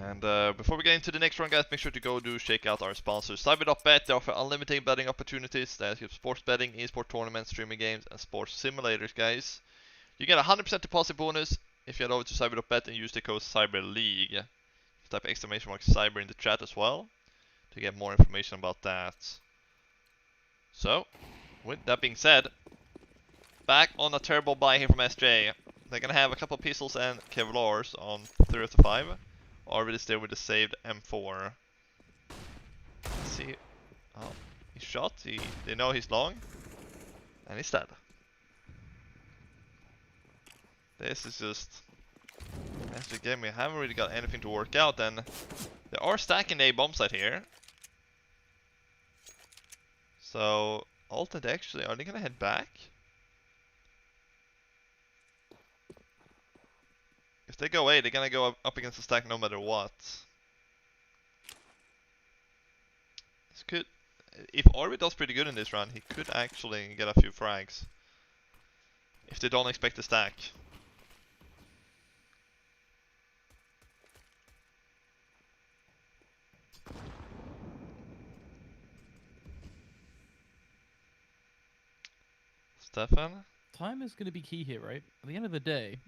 And before we get into the next round, guys, make sure to go do check out our sponsors. Cyber.bet, they offer unlimited betting opportunities. They have sports betting, esports tournaments, streaming games, and sports simulators, guys. You get a 100% deposit bonus if you head over to Cyber.bet and use the code CYBERLEAGUE. You type exclamation mark cyber in the chat as well to get more information about that. So, with that being said, back on a terrible buy here from SJ. They're gonna have a couple pistols and Kevlars on 3-5. Arvid is there with the saved M4. Let's see. Oh, he's shot. They know he's long. And he's dead. This is just... As the game, we haven't really got anything to work out. And they are stacking a bomb site here. So, aTTaX actually, are they gonna head back? If they go A, they're gonna go up against the stack no matter what. This could... If Arvid does pretty good in this run, he could actually get a few frags. If they don't expect the stack. Stefan? Time is going to be key here, right? At the end of the day,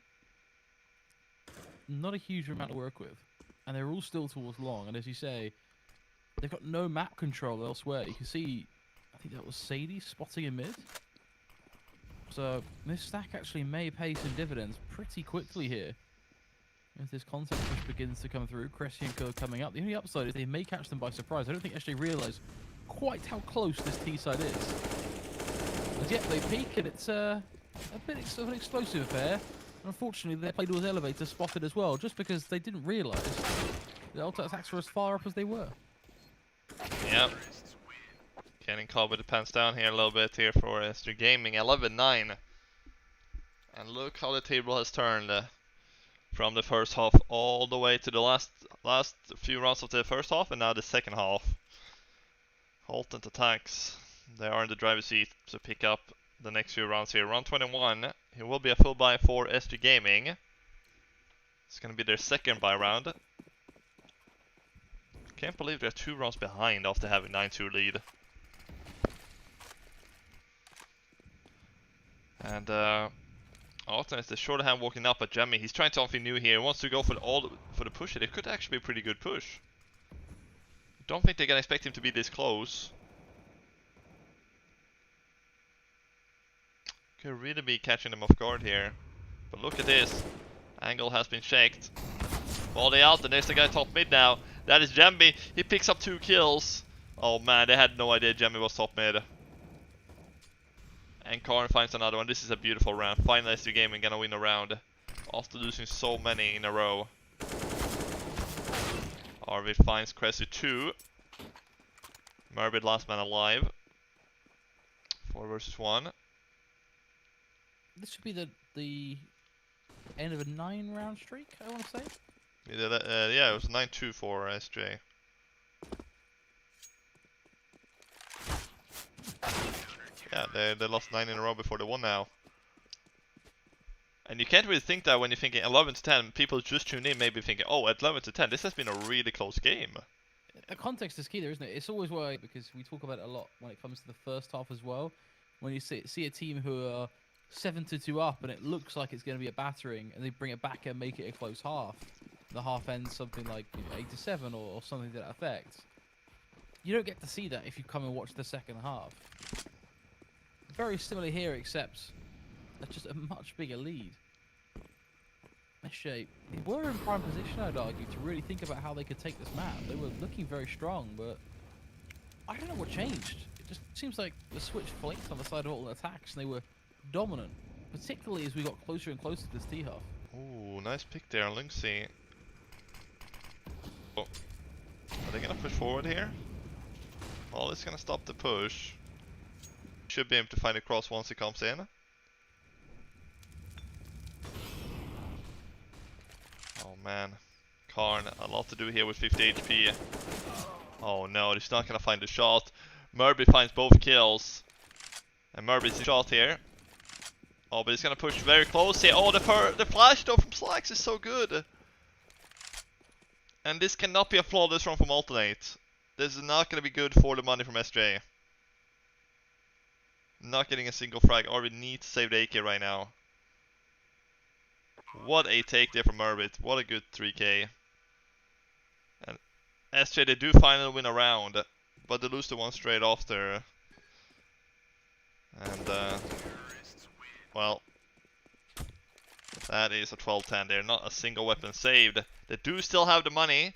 not a huge amount to work with. And they're all still towards long. And as you say, they've got no map control elsewhere. You can see, I think that was Sadie spotting in mid. So this stack actually may pay some dividends pretty quickly here. As this contact push begins to come through, Cressy and Co coming up. The only upside is they may catch them by surprise. I don't think SJ realise quite how close this T side is. As yet they peak and it's a bit of an explosive affair. Unfortunately, their play doors elevator spotted as well, just because they didn't realise the aTTaX were as far up as they were. Yep. Getting caught with the pants down here a little bit here for SJ Gaming, 11-9. And look how the table has turned from the first half all the way to the last few rounds of the first half, and now the second half. aTTaX, they are in the driver's seat to pick up the next few rounds here. Round 21, it will be a full buy for SJ Gaming. It's going to be their second buy round. Can't believe they're 2 rounds behind after having 9-2 lead. And aTTaX is the short hand walking up at Jemmy. He's trying something new here. He wants to go for the push. It could actually be a pretty good push. Don't think they're gonna expect him to be this close. Could really be catching them off guard here. But look at this. Angle has been checked. Volley out, and there's the guy top mid now. That is Jemmy. He picks up 2 kills. Oh man, they had no idea Jemmy was top mid. And Karn finds another one. This is a beautiful round. Finally, SG Gaming gonna win a round after losing so many in a row. Arvid finds Cressy 2. Merbit last man alive. 4 versus 1. This should be the end of a 9-round streak, I want to say. Yeah, it was 9-2 for SJ. Yeah, they lost 9 in a row before they won now. And you can't really think that when you're thinking 11 to 10, people just tune in maybe thinking, oh, at 11 to 10, this has been a really close game. Context is key there, isn't it? It's always why, because we talk about it a lot when it comes to the first half as well. When you see a team who are 7-2 up and it looks like it's going to be a battering, and they bring it back and make it a close half. The half ends something like 8-7 or something to that effect. You don't get to see that if you come and watch the second half. Very similar here, except that's just a much bigger lead. SJ, they were in prime position, I'd argue, to really think about how they could take this map. They were looking very strong, but I don't know what changed. It just seems like the switch flicked on the side of aTTaX, and they were dominant, particularly as we got closer and closer to this T-half. Ooh, nice pick there, Lynxy. Oh. Are they gonna push forward here? Well, it's gonna stop the push. Should be able to find a cross once he comes in. Oh man, Karn, a lot to do here with 50 HP. Oh no, he's not gonna find the shot. Murby finds both kills. And Murby's in shot here. Oh, but he's gonna push very close here. Oh, the flash though from Slacks is so good. And this cannot be a flawless run from Alternate. This is not gonna be good for the money from SJ. Not getting a single frag. Arvid needs to save the AK right now. What a take there from Merbit. What a good 3k. And SJ, they do finally win a round, but they lose the one straight after. And, well, that is a 12-10 there. Not a single weapon saved. They do still have the money.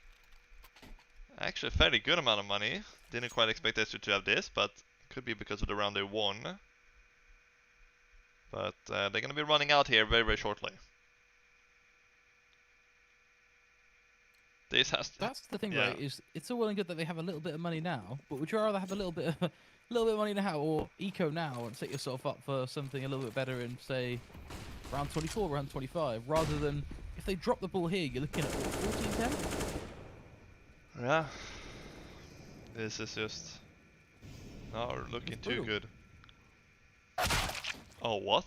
Actually, a fairly good amount of money. Didn't quite expect SJ to have this, but could be because of the round they won. But they're going to be running out here very, very shortly. This has to, that's the thing, right? Is it's all well and good that they have a little bit of money now, but would you rather have a little bit of money now, or eco now, and set yourself up for something a little bit better in, say, round 24, round 25, rather than if they drop the ball here, you're looking at 14-10. Yeah, this is just not looking too good. Oh, what?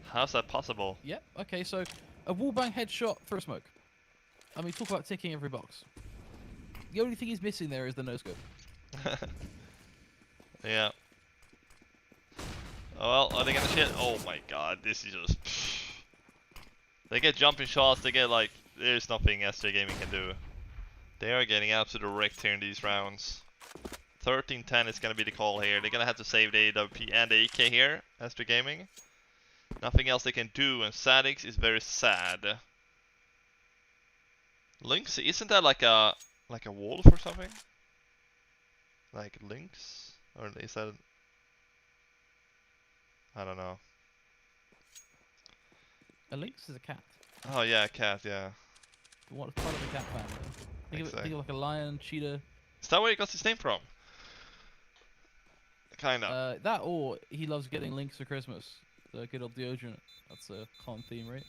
How's that possible? Yeah. Okay, so a wallbang headshot through smoke. I mean, talk about ticking every box. The only thing he's missing there is the no-scope. Yeah. Oh, well, are they gonna shit? Oh my god, this is just... They get jumping shots, they get like... There's nothing SJ Gaming can do. They are getting absolutely wrecked here in these rounds. 13-10 is gonna be the call here. They're gonna have to save the AWP and the AK here, SJ Gaming. Nothing else they can do, and Sadix is very sad. Lynx, isn't that like a wolf or something? Like lynx? Or is that... I don't know. A lynx is a cat. Oh yeah, a cat, yeah. What part of the cat family? Think of like a lion, cheetah. Is that where he got his name from? Kinda. That, or he loves getting lynx for Christmas. The good old deodorant. That's a common theme, right?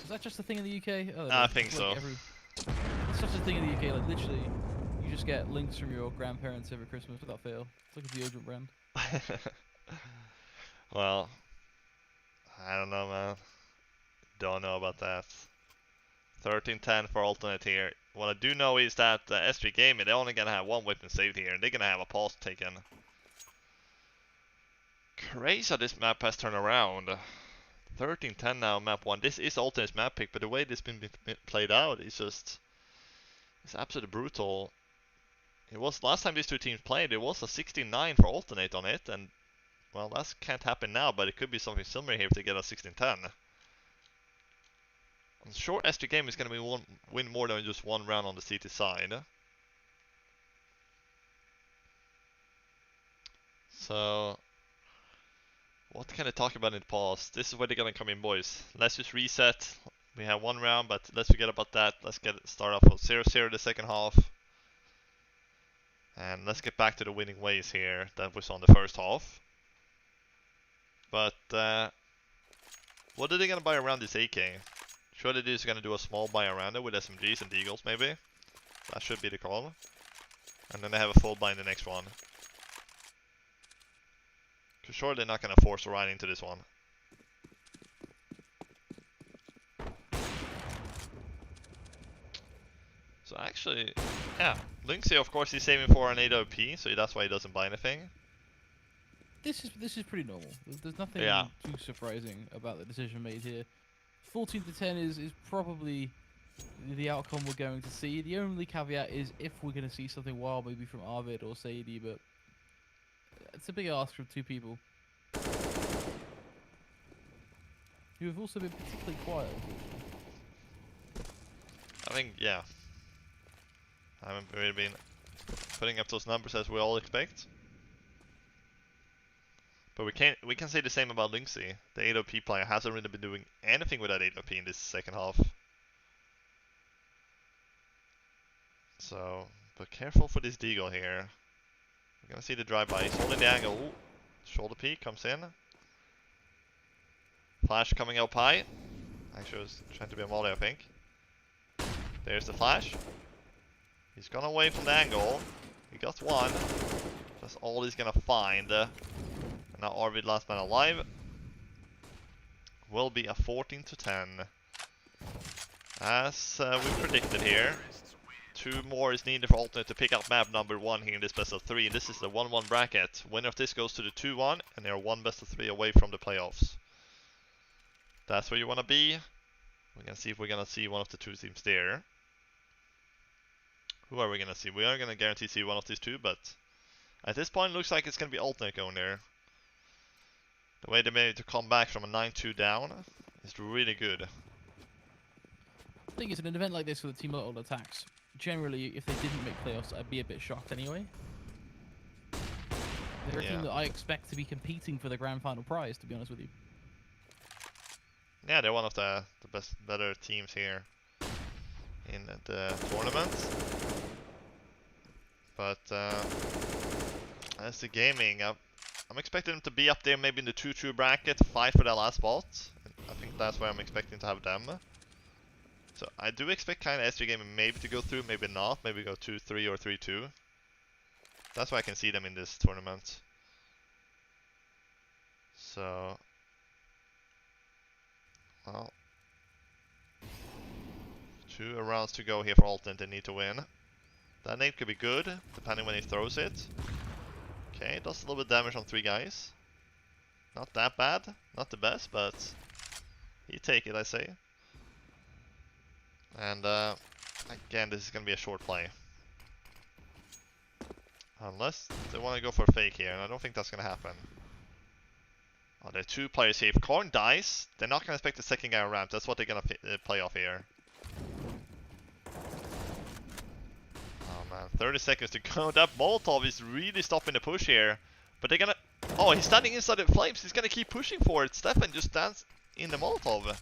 Is that just a thing in the UK? Oh, I think so. It's such a thing in the UK, like literally, you just get links from your grandparents every Christmas without fail. It's like a deodorant brand. Well, I don't know, man. Don't know about that. 13-10 for alternate here. What I do know is that SG Gaming, they're only gonna have one weapon saved here, and they're gonna have a pause taken. Crazy how this map has turned around. 13-10 now, map 1. This is alternate's map pick, but the way this has been played out is just... It's absolutely brutal. It was last time these two teams played, it was a 16-9 for alternate on it, and Well, that can't happen now, but it could be something similar here if they get a 16-10. I'm sure SG Game is going to win more than just one round on the CT side. So, what can I talk about in the past? This is where they're going to come in, boys. Let's just reset. We have one round, but let's forget about that. Let's start off with 0-0 the second half. And let's get back to the winning ways here that we saw in the first half. But, what are they going to buy around this AK? Surely they're just going to do a small buy around it with SMGs and Deagles, maybe? That should be the call. And then they have a full buy in the next one. Because surely they're not going to force a ride into this one. So actually, yeah, Lynxy, of course, he's saving for an AWP, so that's why he doesn't buy anything. This is pretty normal. There's nothing too surprising about the decision made here. 14 to 10 is probably the outcome we're going to see. The only caveat is if we're going to see something wild, maybe from Arvid or Sadie, but it's a big ask from two people who have also been particularly quiet, unfortunately. I think, yeah. I haven't really been putting up those numbers as we all expect. But we can say the same about Lynxy. The AWP player hasn't really been doing anything with that AWP in this second half. So, but careful for this Deagle here. We're gonna see the drive-by. He's holding the angle. Ooh. Shoulder peek comes in. Flash coming up high. Actually, it was trying to be a molly, I think. There's the flash. He's gone away from the angle. He got one. That's all he's gonna find. And now Arvid, last man alive, will be a 14 to 10. As we predicted here. 2 more is needed for Alternate to pick up map number 1 here in this best of 3. This is the 1-1 bracket. Winner of this goes to the 2-1, and they are 1 best of 3 away from the playoffs. That's where you want to be. We're going to see if we're going to see one of the 2 teams there. Who are we going to see? We are going to guarantee see one of these 2, but at this point it looks like it's going to be Alternate going there. The way they made to come back from a 9-2 down is really good. I think it's an event like this with a team like aTTaX. Generally, if they didn't make playoffs, I'd be a bit shocked anyway. They're a team that I expect to be competing for the grand final prize, to be honest with you. Yeah, they're one of the better teams here in the tournament. But as the gaming, I'm expecting them to be up there maybe in the 2-2 bracket, fight for that last spot. I think that's where I'm expecting to have them. So I do expect kind of SG Gaming maybe to go through, maybe not, maybe go 2-3 or 3-2. That's why I can see them in this tournament. So, well, 2 rounds to go here for Alternate. They need to win. That nade could be good, depending when he throws it. Okay, does a little bit of damage on 3 guys. Not that bad, not the best, but he take it, I say. And again, this is going to be a short play. Unless they want to go for a fake here, and I don't think that's going to happen. Oh, there are 2 players here. If Korn dies, they're not going to expect the second guy on ramp. That's what they're going to play off here. Oh man, 30 seconds to go. That Molotov is really stopping the push here. But they're going to... Oh, he's standing inside the flames. He's going to keep pushing for it. Stefan just stands in the Molotov.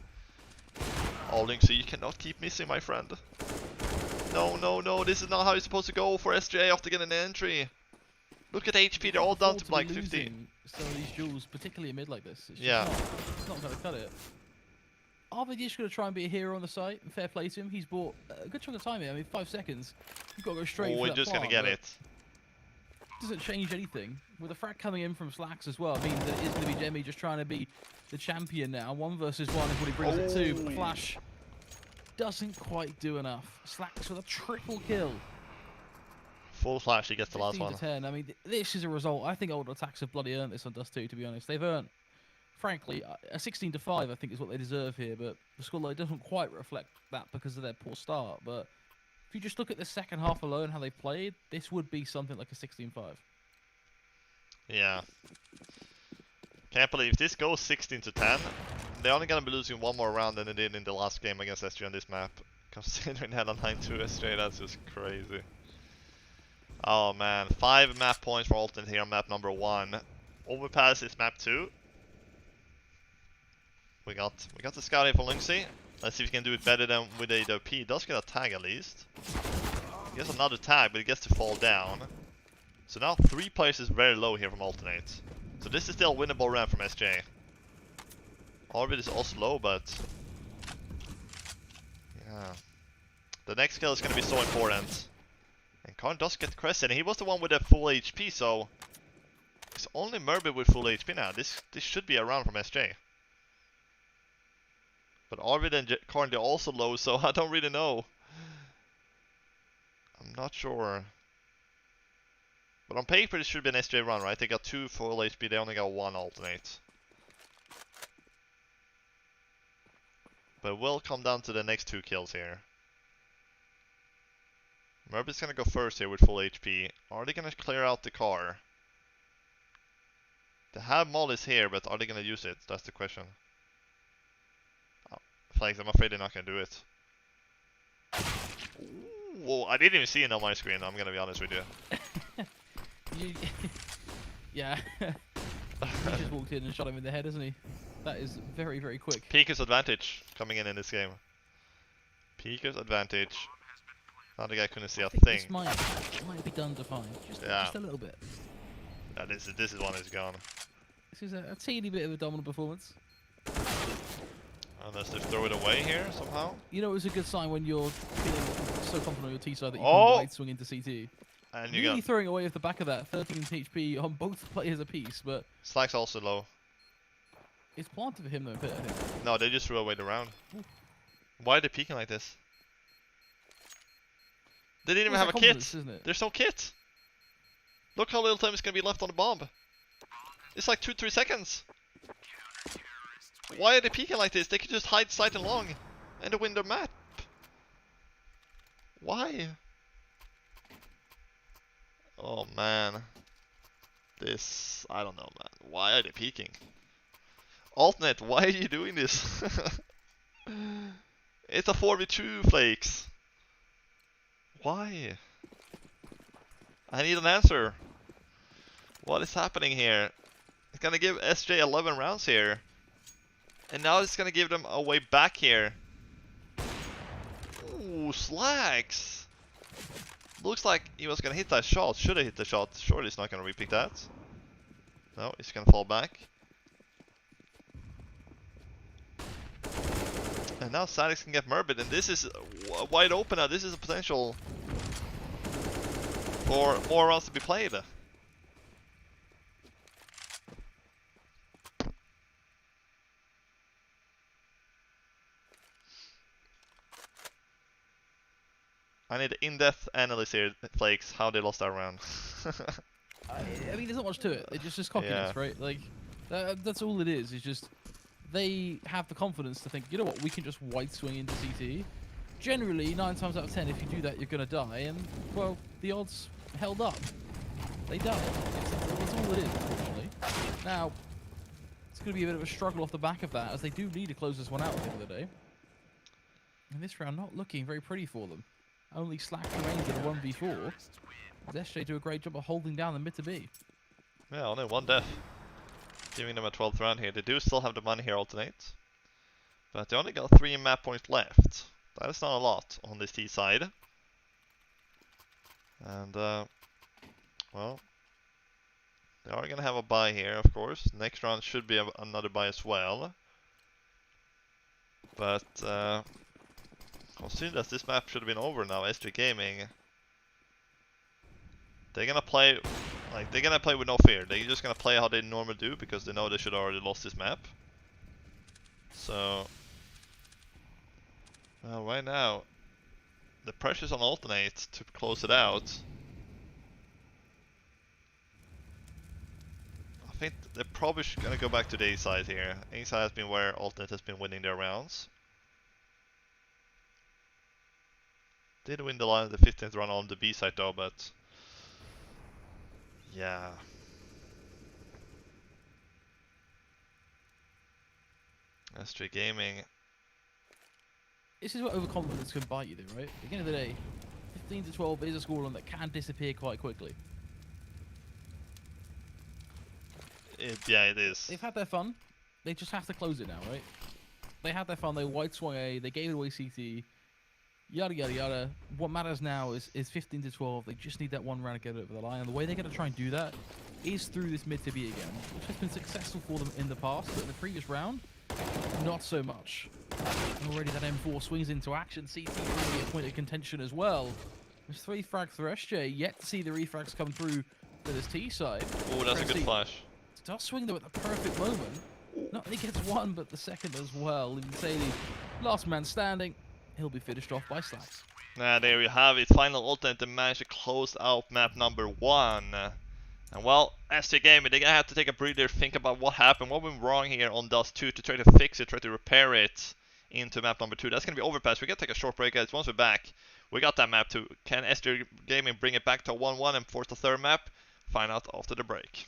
Oh, Lynxy, you cannot keep missing, my friend. No, no, no, this is not how it's supposed to go for SJ after getting an entry. Look at HP, they're all down to like 50. Some of these duels, particularly in mid like this. It's It's not going to cut it. Arvid just going to try and be a hero on the site, and fair play to him. He's bought a good chunk of time here. I mean, 5 seconds. You've got to go straight for that we're just going to get it. Doesn't change anything. With a frag coming in from Slacks as well, it means that it is going to be Demi just trying to be the champion now. 1 versus 1 is what he brings it to, but the flash doesn't quite do enough. Slacks with a triple kill. Full flash, he gets the last one. 10. I mean, this is a result. I think aTTaX have bloody earned this on Dust 2, to be honest. They've earned, frankly, a 16-5, I think is what they deserve here, but the scoreline doesn't quite reflect that because of their poor start. But if you just look at the second half alone, how they played, this would be something like a 16-5. Yeah. Can't believe this goes 16 to 10. They're only gonna be losing one more round than they did in the last game against SG on this map. Considering they had a 9-2 SG, that's just crazy. Oh man, 5 map points for Alternate here on map number 1. Overpass is map 2. We got the scout here from Lynxy. Let's see if we can do it better than with AWP. He does get a tag at least. He gets another tag, but he gets to fall down. So now 3 players is very low here from Alternate. So this is still a winnable round from SJ. Orbit is also low, but yeah. The next kill is going to be so important. And Karn does get Crescent, and he was the one with the full HP, so it's only Murby with full HP now. This should be a round from SJ. But Arvid and Karn, they're also low, so I don't really know. I'm not sure. But on paper, it should be an SJ run, right? They got 2 full HP, they only got 1 alternate. But we'll come down to the next 2 kills here. Murby's gonna go first here with full HP. Are they gonna clear out the car? They have mollies here, but are they gonna use it? That's the question. Oh, Flags, I'm afraid they're not gonna do it. Ooh, whoa, I didn't even see it on my screen, I'm gonna be honest with you. Yeah. He just walked in and shot him in the head, isn't he? That is very, very quick. Pika's advantage coming in this game. Pika's advantage. Now the guy couldn't see a thing. This might be done to fine. Just a little bit. Yeah, this is one is gone. This is a teeny bit of a dominant performance. Unless they throw it away here somehow. You know, it's a good sign when you're feeling so confident on your T side that you can wide swing into CT. And you really throwing away off the back of that 13 HP on both players apiece, but Slack's also low. It's planted for him though, a bit, I think. No, they just threw away the round. Ooh. Why are they peeking like this? They didn't even have a kit. Isn't it? There's no kit. Look how little time is gonna be left on the bomb. It's like 2-3 seconds. Why are they peeking like this? They could just hide sight and long and win the map. Why? Oh man. This, I don't know, man. Why are they peeking? Altnet, why are you doing this? It's a 4v2, Flakes. Why? I need an answer. What is happening here? It's gonna give SJ 11 rounds here. And now it's gonna give them a way back here. Ooh, Slacks. Looks like he was gonna hit that shot. Should have hit the shot. Surely he's not gonna repick that. No, he's gonna fall back. And now Sadix can get Murbit, and this is wide open now. This is a potential for more rounds to be played. I need an in-depth analysis here, Flakes, how they lost that round. I mean, there's not much to it. It's just cockiness, right? Like, that's all it is. It's just they have the confidence to think, you know what, we can just wide swing into CT. Generally, 9 times out of 10, if you do that, you're going to die. And, well, the odds held up. They died. That's all it is, unfortunately. Now, it's going to be a bit of a struggle off the back of that, as they do need to close this one out at the end of the day. And this round not looking very pretty for them. Only Slack remains in a 1v4. SJ do a great job of holding down the mid to B. Yeah, only 1 death. Giving them a 12th round here. They do still have the money here, alternate. But they only got 3 map points left. That is not a lot on this T side. And, well, they are going to have a bye here, of course. Next round should be another bye as well. But, considering that this map should have been over now, SG Gaming, they're gonna play, like, they're gonna play with no fear. They're just gonna play how they normally do, because they know they should have already lost this map. So, well, right now, the pressure's on Alternate to close it out. I think they're probably gonna go back to the A side here. A side has been where Alternate has been winning their rounds. Did win the 15th run on the B side though, but yeah. S3 Gaming. This is what overconfidence can bite you, though, right? At the end of the day, 15 to 12 is a scoreline that can disappear quite quickly. Yeah, it is. They've had their fun. They just have to close it now, right? They had their fun. They white swung A. They gave it away CT. Yada, yada, yada. What matters now is 15 to 12. They just need that one round to get it over the line. And the way they're going to try and do that is through this mid to B again, which has been successful for them in the past. But in the previous round, not so much. And already that M4 swings into action. CT really a point of contention as well. There's 3 frags for SJ. Yet to see the refrags come through to this T side. Oh, that's a good flash. Does swing though at the perfect moment. Not only gets one, but the second as well. Insanely, last man standing. He'll be finished off by Slacks. There you have it. Final ultimate, they managed to close out map number 1. And well, S3 Gaming, they're gonna have to take a breather, think about what happened, what went wrong here on Dust 2 to try to fix it, try to repair it into map number 2. That's gonna be Overpass. We're gonna take a short break, guys. Once we're back, we got that map 2. Can S3 Gaming bring it back to 1-1 and force the third map? Find out after the break.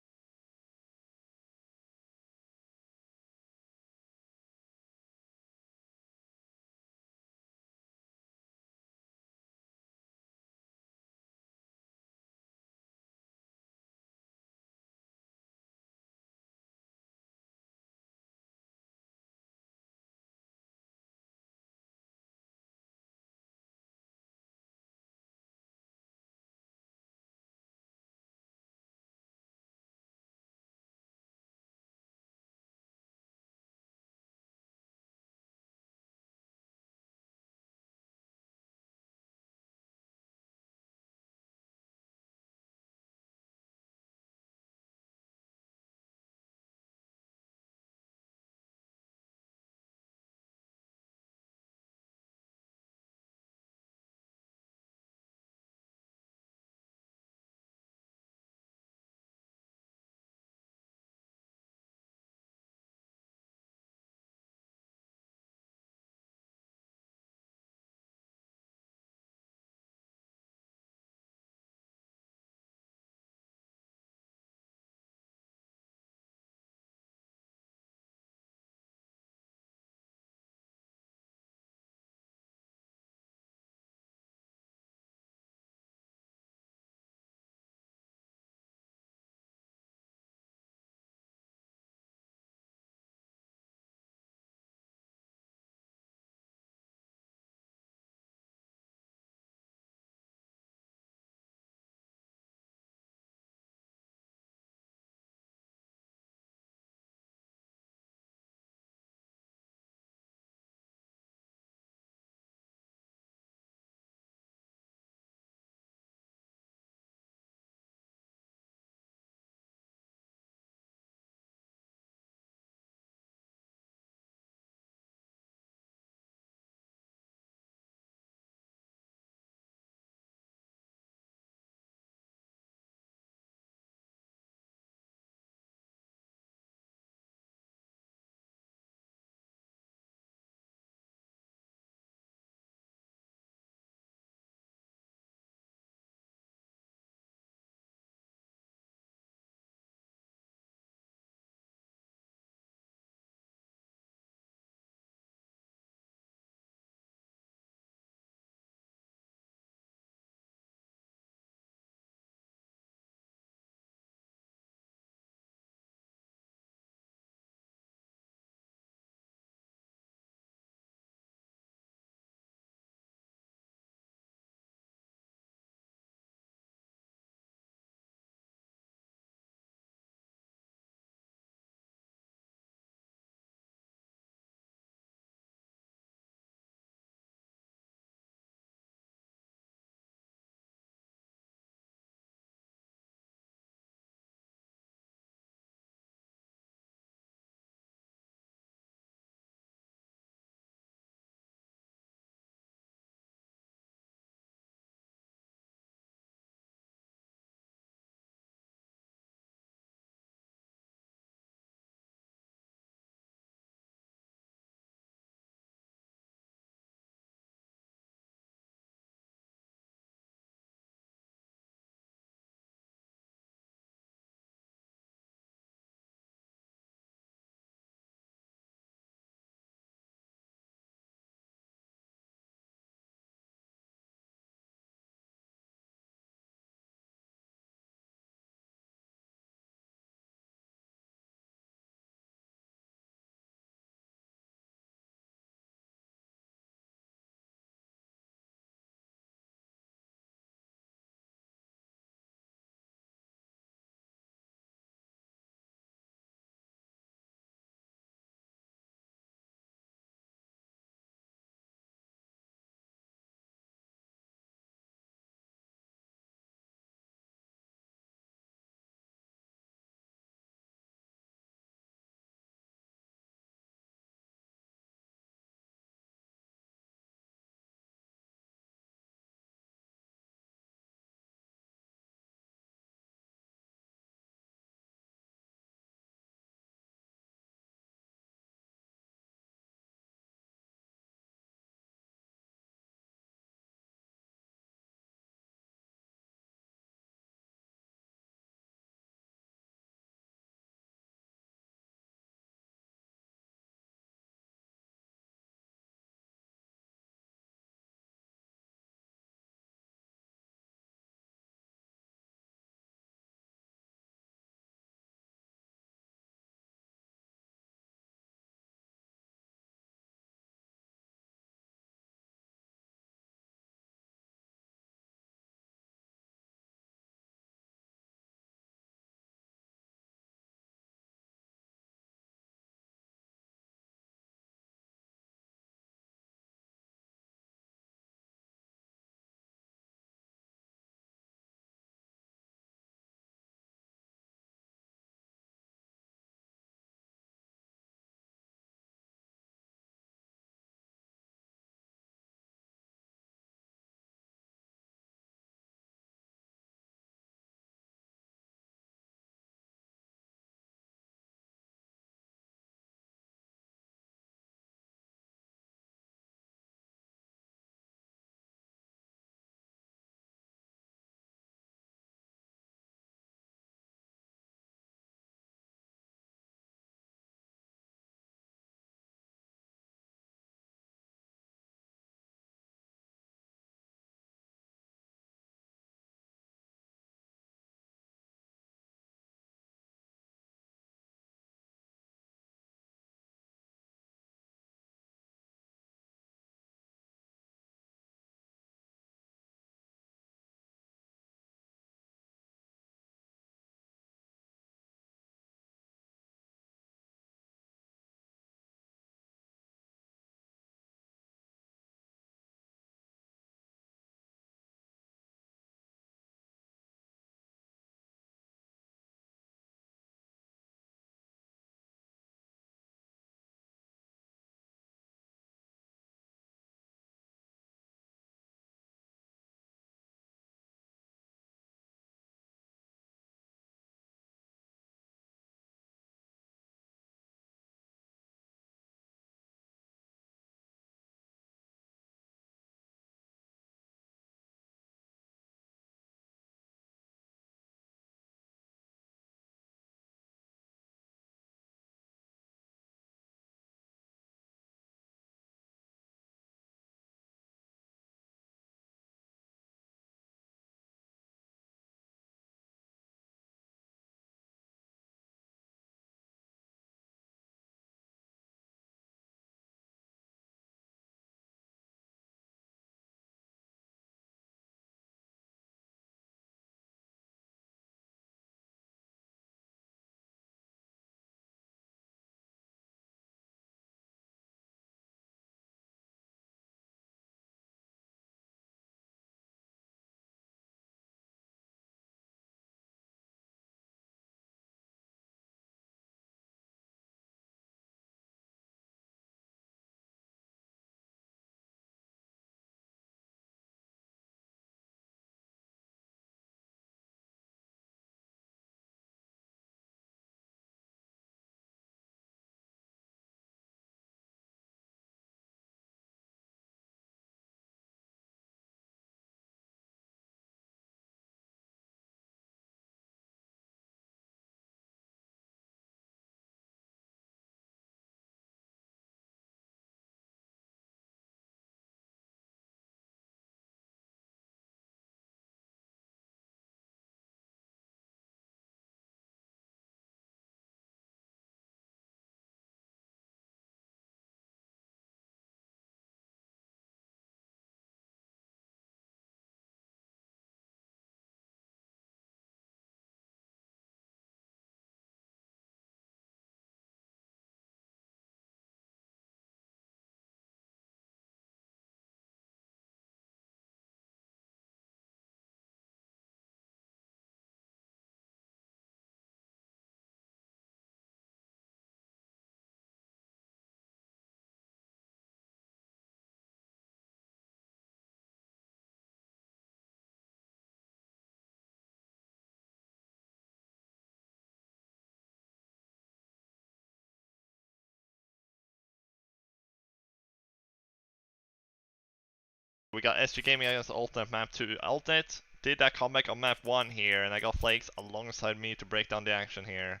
We got SG Gaming against Alternate map 2. Alternate did that comeback on map 1 here, and I got Flakes alongside me to break down the action here.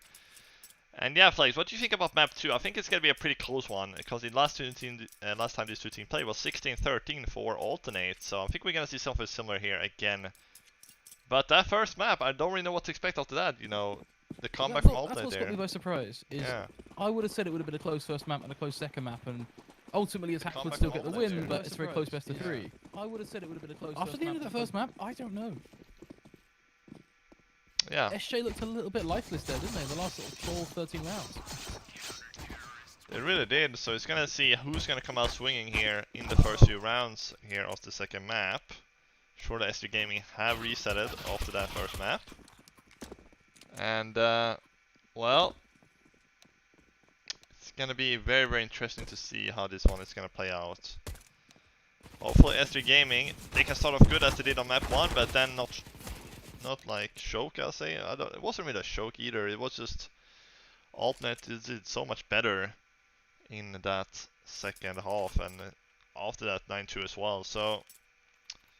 And yeah, Flakes, what do you think about map 2? I think it's going to be a pretty close one, because the last time these two teams played was 16-13 for Alternate, so I think we're going to see something similar here again. But that first map, I don't really know what to expect after that, you know, the comeback from Alternate there. That's what's got me by surprise, is I would have said it would have been a close first map and a close second map, and ultimately aTTaX would still get the win, but it's a very close best of 3. I would have said it would have been a close after the end of that first map, I don't know. Yeah. SJ looked a little bit lifeless there, didn't they? The last sort of 12, 13 rounds. It really did, so it's gonna see who's gonna come out swinging here in the first few rounds here of the second map. Sure, the SG Gaming have reset it after that first map. And, well, it's gonna be very, very interesting to see how this one is gonna play out. Hopefully SG Gaming, they can start off good as they did on map 1, but then not like choke, I'll say. It wasn't really a choke either, it was just Alternate did so much better in that second half, and after that 9-2 as well. So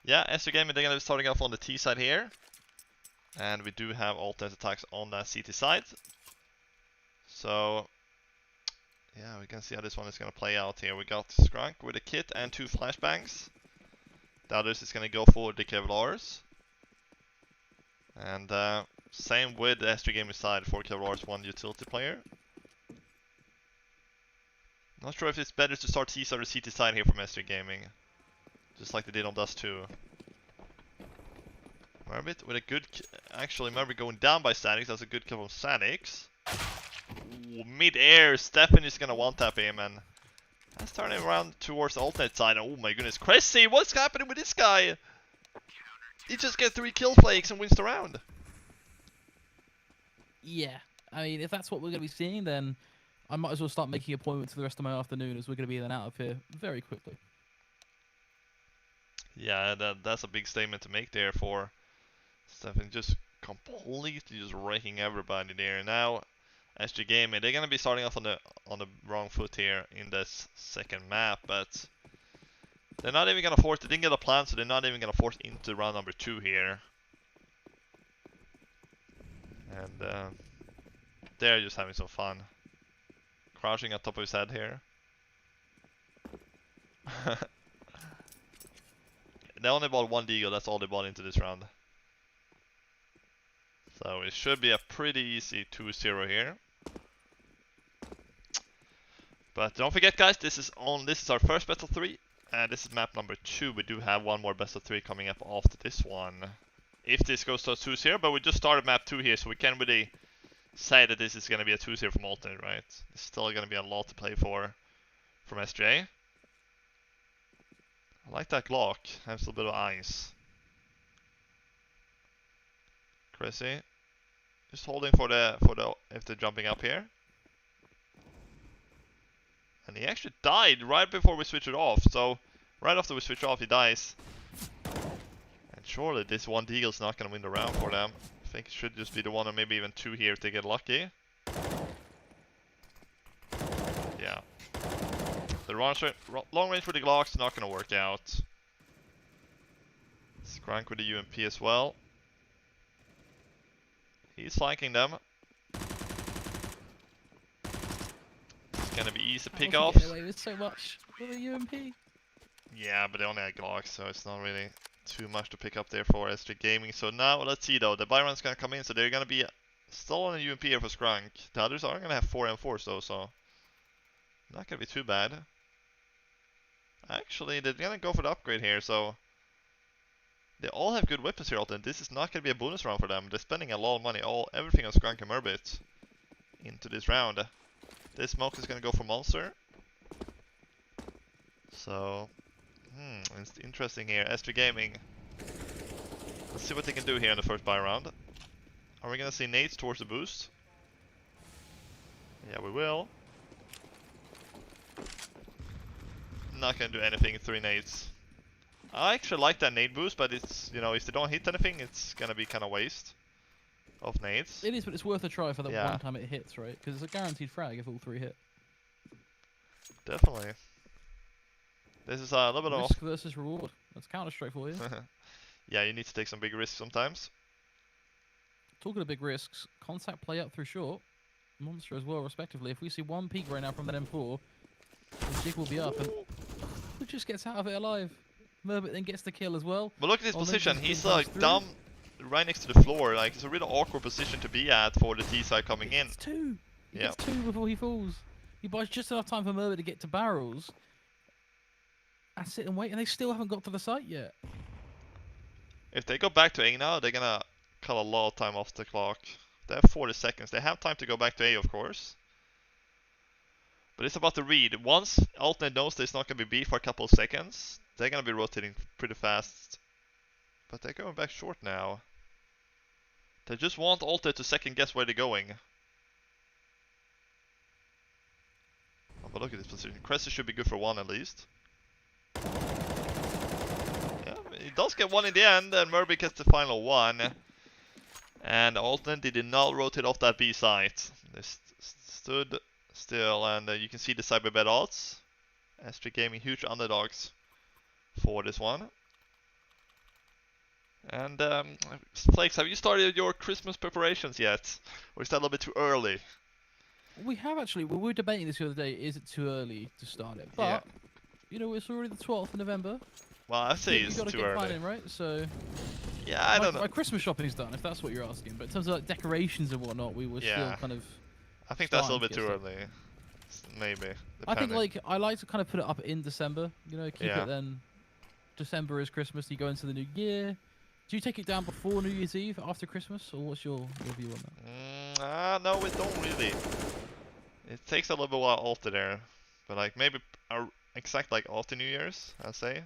yeah, SG Gaming, they're gonna be starting off on the T side here, and we do have Alternate aTTaX on that CT side. So yeah, we can see how this one is gonna play out here. We got Skrunk with a kit and 2 flashbangs. The others is gonna go for the Kevlars. And same with the SG Gaming side, 4 Kevlars, 1 utility player. Not sure if it's better to start T side or CT side here from SG Gaming, just like they did on Dust 2. Merbit with a good, actually Merbit going down by aTTaX, that's a good kill from aTTaX. Mid-air, Stefan is gonna one-tap him, and that's turning around towards the Alternate side. Oh my goodness, Cressy, what's happening with this guy? He just gets 3 kill Flakes and wins the round. Yeah, I mean, if that's what we're going to be seeing, then I might as well start making appointments for the rest of my afternoon, as we're going to be then out of here very quickly. Yeah, that's a big statement to make there for Stefan, just completely just wrecking everybody there. Now, SG Gaming, they're going to be starting off on the wrong foot here in this second map, but they're not even going to force, they didn't get a plan, so they're not even going to force into round number 2 here. And they're just having some fun. Crouching on top of his head here. They only bought 1 deagle, that's all they bought into this round. So it should be a pretty easy 2-0 here. But don't forget guys, this is our first best of 3. And this is map number 2. We do have 1 more best of 3 coming up after this one. If this goes to a 2-0, but we just started map 2 here, so we can't really say that this is going to be a 2-0 from Alternate, right? It's still going to be a lot to play for from SJ. I like that Glock, has a little bit of ice. Cressy, just holding for the if they're jumping up here. And he actually died right before we switch it off, so right after we switch off he dies. And surely this 1 deagle is not going to win the round for them. I think it should just be the 1 or maybe even 2 here if they get lucky. Yeah. The long range with the Glocks not going to work out. Skrunk with the UMP as well. He's flanking them. It's going to be easy pick off. Get away with so much with a UMP. Yeah, but they only had Glocks, so it's not really too much to pick up there for SG Gaming. So now, let's see though, the buy run's gonna come in, so they're gonna be still on a UMP here for Skrunk. The others are gonna have 4 M4s though, so not gonna be too bad. Actually, they're gonna go for the upgrade here, so they all have good weapons here, Alton. This is not gonna be a bonus round for them. They're spending a lot of money, everything on Skrunk and Merbit into this round. This smoke is gonna go for Monster. So it's interesting here. SG Gaming. Let's see what they can do here in the first buy round. Are we gonna see nades towards the boost? Yeah, we will. Not gonna do anything, 3 nades. I actually like that nade boost, but it's, you know, if they don't hit anything, it's gonna be kind of waste of nades. It is, but it's worth a try for the one time it hits, right? Because it's a guaranteed frag if all 3 hit. Definitely. This is a little bit Risk versus reward. That's Counter-Strike for you. Yeah, you need to take some big risks sometimes. Talking of big risks, contact play up through short, Monster as well, respectively. If we see one peek right now from that M4, the jig will be up, and who just gets out of it alive? Merbit then gets the kill as well. But look at his Oleg position. just He's goes like through. dumb, right next to the floor. Like it's a really awkward position to be at for the T side coming in. He gets two. He Yeah. gets two before he falls. He buys just enough time for Merbit to get to barrels. And sit and wait, and they still haven't got to the site yet. If they go back to A now, they're gonna cut a lot of time off the clock. They have 40 seconds. They have time to go back to A, of course. But it's about the read. Once Alternate knows there's not gonna be B for a couple of seconds, they're gonna be rotating pretty fast. But they're going back short now. They just want Alternate to second guess where they're going. Oh, but look at this position. Cressy should be good for one at least. He does get one in the end, and Murby gets the final one. And Alternate, they did not rotate off that B site. They stood still, and you can see the Cyberbet odds. SG Gaming, huge underdogs for this one. And Flakes, have you started your Christmas preparations yet? Or is that a little bit too early? We have actually. We were debating this the other day. Is it too early to start it? But Yeah. you know, it's already the 12th of November. Well, I say You it's gotta too get early. planning, right? So Yeah, I don't know. my Christmas shopping's done, if that's what you're asking. But in terms of like decorations and whatnot, we were Yeah. still kind of. I think that's a little starting bit to too get early. Maybe. I think Depending. I like to kind of put it up in December. You know, keep Yeah. it then. December is Christmas. You go into the new year. Do you take it down before New Year's Eve, after Christmas, or what's your view on that? No, we don't really. It takes a little bit while alter there, but like maybe exact like after New Year's, I'd say.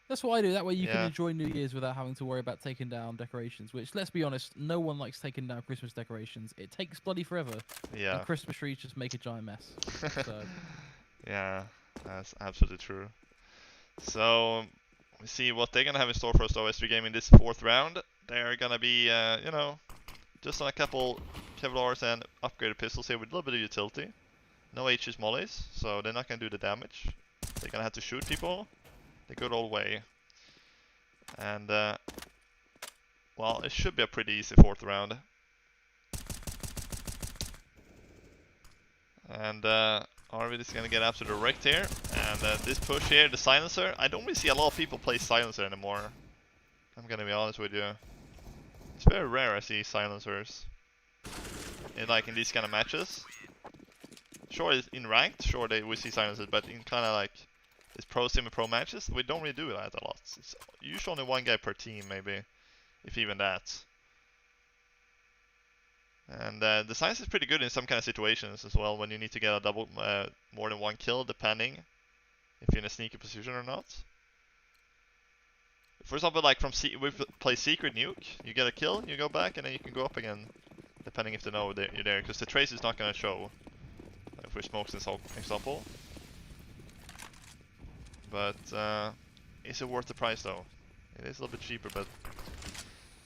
That's what I do. That way you can Yeah. enjoy New Year's without having to worry about taking down decorations. Which, let's be honest, no one likes taking down Christmas decorations. It takes bloody forever. Yeah. And Christmas trees just make a giant mess. So. Yeah, that's absolutely true. So we see what they're gonna have in store for us though. SG Gaming this fourth round. They're gonna be, you know, just on a couple Kevlars and upgraded pistols here with a little bit of utility. No HS mollies, so they're not gonna do the damage. They're gonna have to shoot people the good old way. And well, it should be a pretty easy fourth round. And Arvid is gonna get absolutely wrecked here. And this push here, the silencer, I don't really see a lot of people play silencer anymore. I'm gonna be honest with you. It's very rare I see silencers in these kind of matches. Sure, in ranked, sure we see silencers, but in kind of like these pro sim and pro matches, we don't really do that a lot. It's usually only one guy per team, maybe, if even that. And the silencer is pretty good in some kind of situations as well, when you need to get a double, more than one kill, depending if you're in a sneaky position or not. For example, like we play Secret Nuke, you get a kill, you go back, and then you can go up again, depending if they know you're there, because the trace is not going to show. If we smokes this example. But is it worth the price though? It is a little bit cheaper, but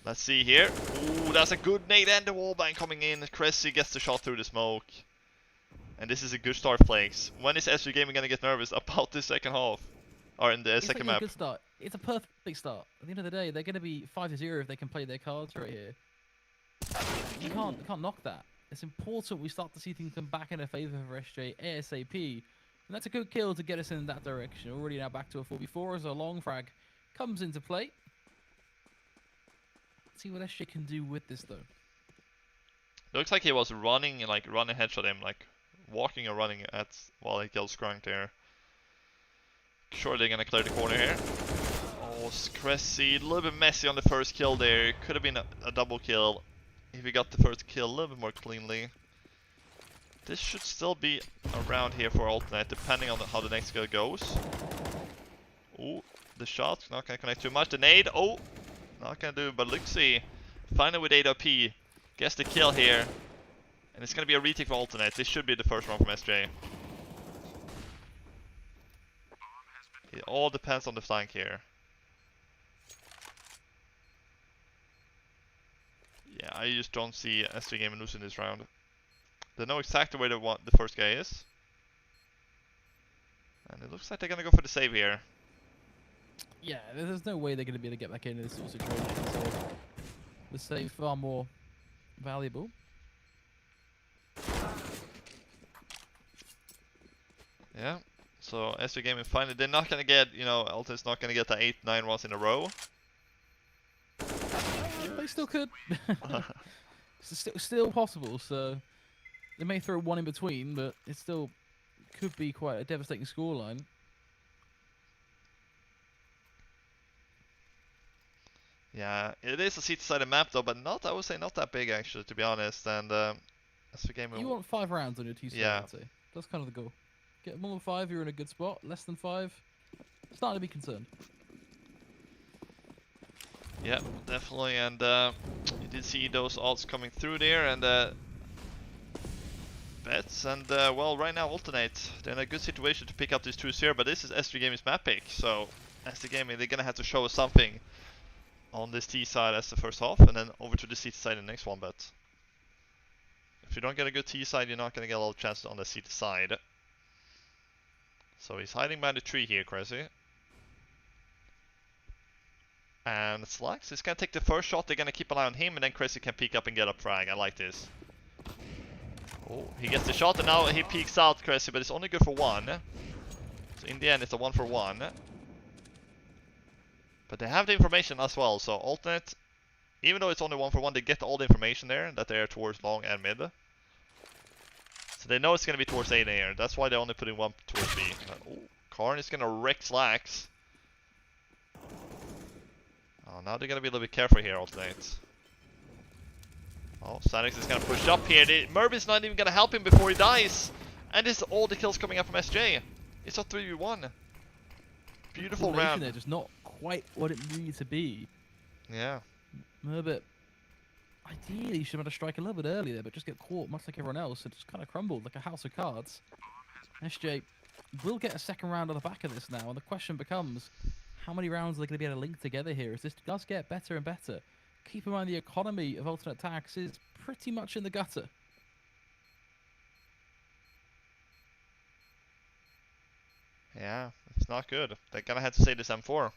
let's see here. Ooh, that's a good nade and the wallbang coming in. Cressy gets the shot through the smoke. And this is a good start, Flakes. When is SG Gaming gonna get nervous about this second half? Or in the second map? It's a good start. It's a perfect start. At the end of the day, they're going to be 5-0 if they can play their cards right here. You can't knock that. It's important we start to see things come back in their favour for SJ ASAP. And that's a good kill to get us in that direction. Already now back to a 4v4 as a long frag comes into play. Let's see what SJ can do with this though. Looks like he was running headshot him, like walking or running at while he killed Skrunk there. Sure, they're gonna clear the corner here. Oh, Cressy, a little bit messy on the first kill there. Could have been a double kill if he got the first kill a little bit more cleanly. This should still be around here for alternate, depending on how the next kill goes. Oh, the shot's not gonna connect too much. The nade, oh, not gonna do. But Luxy, finally with 8 OP, gets the kill here, and it's gonna be a retake for alternate. This should be the first one from SJ. It all depends on the flank here. Yeah, I just don't see SG Gaming losing this round. They know exactly where the first guy is. And it looks like they're gonna go for the save here. Yeah, there's no way they're going to be able to get back into this sort of situation. So the save far more valuable. Yeah. So SG Gaming finally, they're not gonna get, you know, Ultimate's not gonna get the 8-9 runs in a row. They still could. It's still possible. So they may throw one in between, but it still could be quite a devastating scoreline. Yeah, it is a city-sided map though, but not, I would say, not that big actually, to be honest. And SG Gaming. You want 5 rounds on your T-side, Yeah. I'd say. That's kind of the goal. Get more than 5, you're in a good spot. Less than 5, starting to be concerned. Yeah, definitely. And you did see those odds coming through there, and bets. And well, right now Alternate, they're in a good situation to pick up these 2-0, but this is SG Gaming's map pick, so SG Gaming, they're gonna have to show us something on this T side as the first half, and then over to the C side in the next one. But if you don't get a good T side, you're not gonna get a lot of chances on the C side. So he's hiding behind the tree here, Crazy. And Slacks is gonna take the first shot, they're gonna keep an eye on him, and then Crazy can peek up and get a frag. I like this. Oh, he gets the shot, and now he peeks out, Crazy, but it's only good for 1. So in the end, it's a 1-for-1. But they have the information as well, so Alternate, even though it's only 1-for-1, they get all the information there, that they're towards long and mid. So they know it's gonna be towards A there, that's why they're only putting 1 towards B. Oh, Karn is gonna wreck Slacks. Oh, now they're gonna be a little bit careful here, Alternate. Oh, Sanix is gonna push up here. Murby's not even gonna help him before he dies. And this is all the kills coming up from SJ. It's a 3v1. Beautiful round. There, just not quite what it needed to be. Yeah. Murbit, ideally, should have had a strike a little bit earlier, but just get caught much like everyone else. It just kind of crumbled like a house of cards. SJ will get a second round on the back of this now, and the question becomes, how many rounds are they going to be able to link together here as this does get better and better? Keep in mind the economy of aTTaX is pretty much in the gutter. Yeah, it's not good. They're gonna have to say this M4.